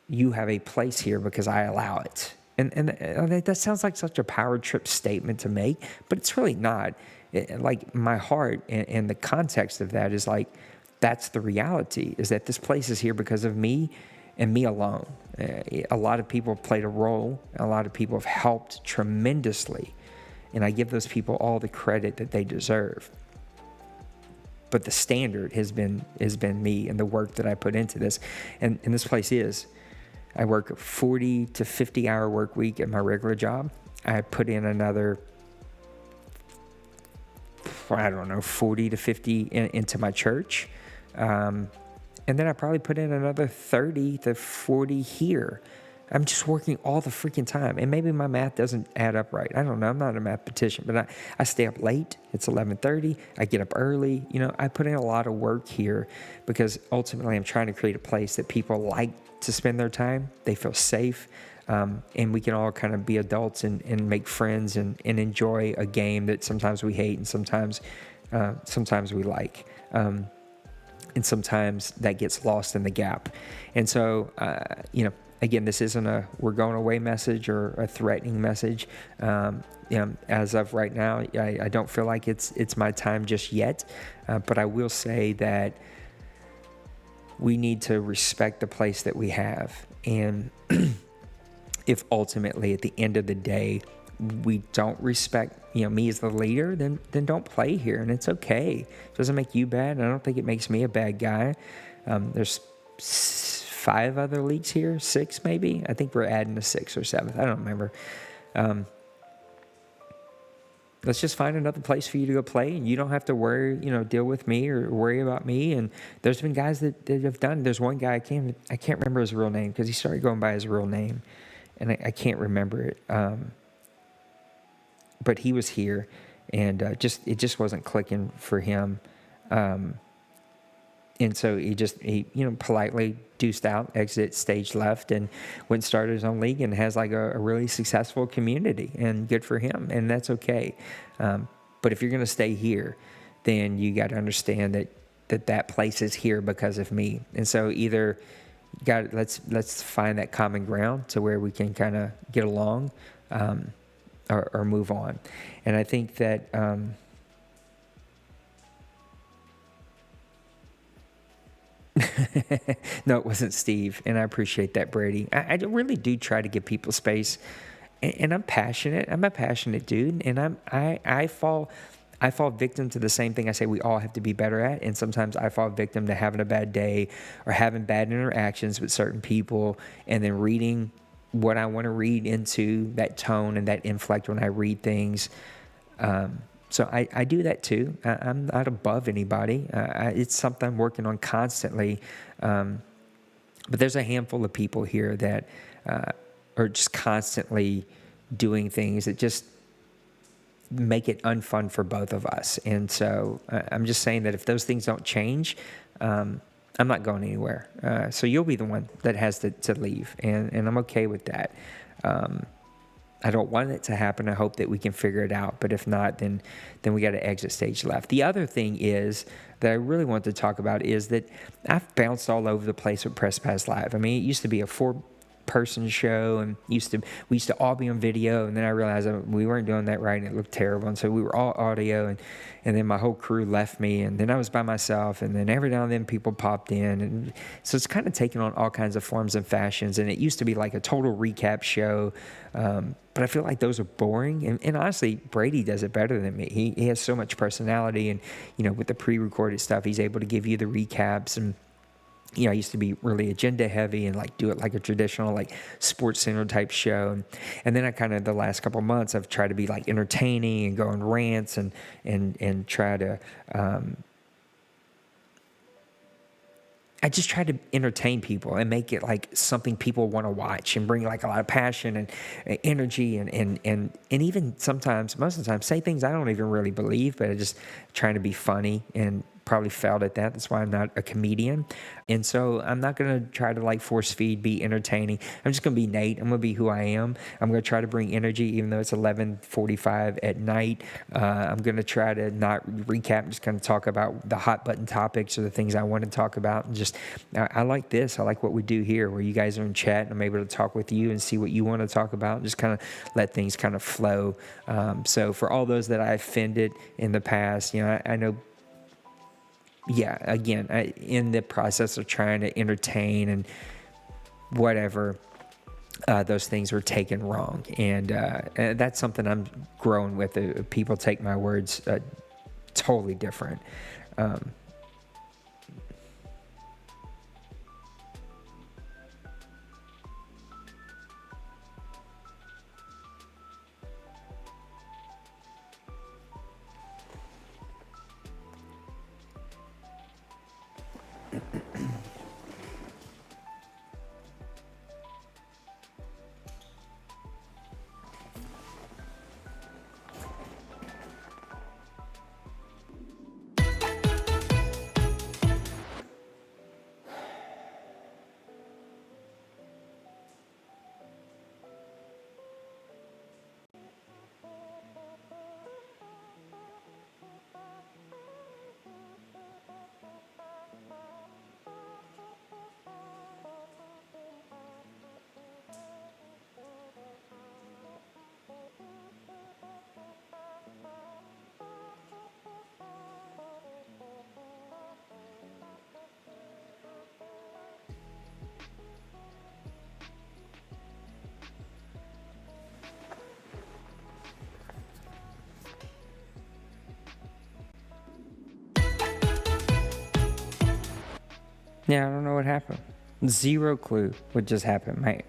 you have a place here because I allow it. And that sounds like such a power trip statement to make, but it's really not. Like my heart and the context of that is like, that's the reality, is that this place is here because of me and me alone. A lot of people have played a role. A lot of people have helped tremendously. And I give those people all the credit that they deserve. But the standard has been me and the work that I put into this. And this place I work a 40 to 50 hour work week at my regular job. I put in another 40 to 50 into my church. And then I probably put in another 30 to 40 here. I'm just working all the freaking time. And maybe my math doesn't add up right. I don't know. I'm not a mathematician, but I stay up late. It's 11:30. I get up early. I put in a lot of work here because ultimately I'm trying to create a place that people like to spend their time. They feel safe. And we can all kind of be adults and make friends and enjoy a game that sometimes we hate and sometimes we like. And sometimes that gets lost in the gap. And so, again, this isn't a we're going away message or a threatening message. As of right now, I don't feel like it's my time just yet. But I will say that we need to respect the place that we have. And if ultimately at the end of the day we don't respect me as the leader, then don't play here, and it's okay. It doesn't make you bad, and I don't think it makes me a bad guy. There's 5 other leagues here, 6 maybe. I think we're adding a 6th or 7th. I don't remember. Let's just find another place for you to go play, and you don't have to worry, deal with me or worry about me. And there's been guys that have done. There's one guy I can't remember his real name because he started going by his real name, and I can't remember it. But he was here, and it just wasn't clicking for him. And so he politely deuced out, exit stage left, and went and started his own league and has like a really successful community, and good for him, and that's okay. But if you're going to stay here, then you got to understand that place is here because of me. And so either let's find that common ground to where we can kind of get along, or move on. And I think that no, it wasn't Steve, and I appreciate that, Brady. I really do try to give people space, and I'm passionate. I'm a passionate dude, and I fall victim to the same thing I say we all have to be better at, and sometimes I fall victim to having a bad day or having bad interactions with certain people, and then reading what I want to read into that tone and that inflect when I read things. So I do that too. I'm not above anybody. It's something I'm working on constantly. But there's a handful of people here that are just constantly doing things that just make it unfun for both of us. And so I'm just saying that if those things don't change, I'm not going anywhere. So you'll be the one that has to leave. And I'm okay with that. I don't want it to happen. I hope that we can figure it out. But if not, then we got to exit stage left. The other thing is that I really want to talk about is that I've bounced all over the place with Press Pass Live. I mean, it used to be a 4 person show, and we used to all be on video, and then I realized that we weren't doing that right, and it looked terrible, and so we were all audio, and then my whole crew left me, and then I was by myself, and then every now and then people popped in, and so it's kind of taken on all kinds of forms and fashions, and it used to be like a total recap show, but I feel like those are boring, and honestly, Brady does it better than me. He has so much personality, and with the pre-recorded stuff, he's able to give you the recaps, and I used to be really agenda heavy and like do it like a traditional like Sports Center type show, and then I kind of the last couple of months I've tried to be like entertaining and go on rants and try to I just try to entertain people and make it like something people want to watch and bring like a lot of passion and energy and even sometimes, most of the time, say things I don't even really believe, but I just trying to be funny and probably failed at that. That's why I'm not a comedian. And so I'm not going to try to like force feed, be entertaining. I'm just going to be Nate. I'm going to be who I am. I'm going to try to bring energy, even though it's 11:45 at night. I'm going to try to not recap, just kind of talk about the hot button topics or the things I want to talk about. And just, I like this. I like what we do here, where you guys are in chat and I'm able to talk with you and see what you want to talk about and just kind of let things kind of flow. So for all those that I offended in the past, I know, yeah, again, in the process of trying to entertain and whatever, those things were taken wrong. And that's something I'm growing with. People take my words totally different. Yeah, I don't know what happened. Zero clue what just happened, mate.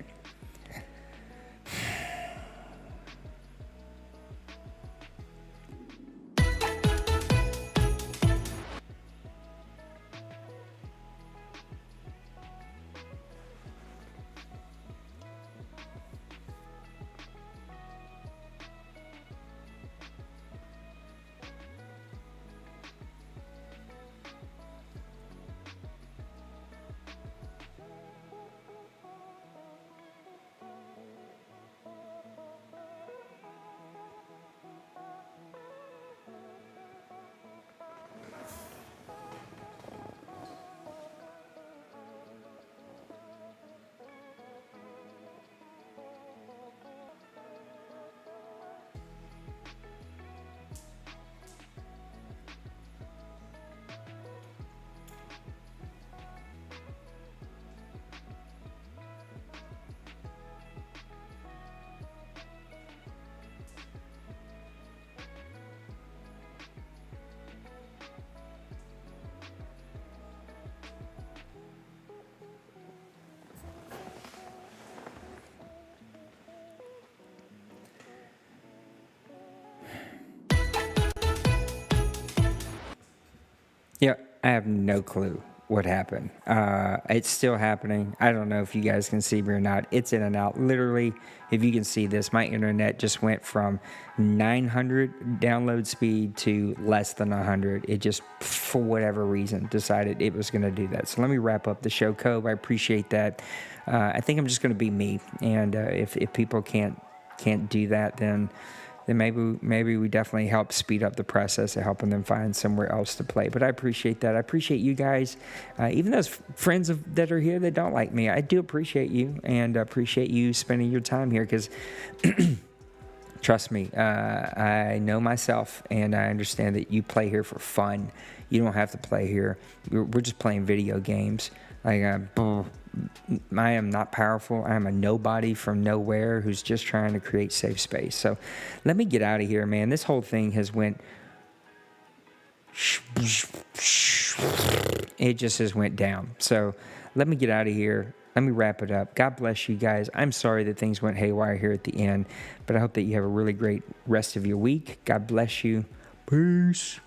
Yeah, I have no clue what happened. It's still happening. I don't know if you guys can see me or not. It's in and out. Literally, if you can see this, my internet just went from 900 download speed to less than 100. It just, for whatever reason, decided it was going to do that. So let me wrap up the show, Cove. I appreciate that. I think I'm just going to be me. And if people can't do that, then then maybe we definitely help speed up the process of helping them find somewhere else to play. But I appreciate that. I appreciate you guys, even those friends that are here that don't like me. I do appreciate you, and appreciate you spending your time here, because trust me, I know myself, and I understand that you play here for fun. You don't have to play here. We're just playing video games. Like, I am not powerful. I am a nobody from nowhere who's just trying to create safe space. So let me get out of here, man. This whole thing has went... It just has went down. So let me get out of here. Let me wrap it up. God bless you guys. I'm sorry that things went haywire here at the end, but I hope that you have a really great rest of your week. God bless you. Peace.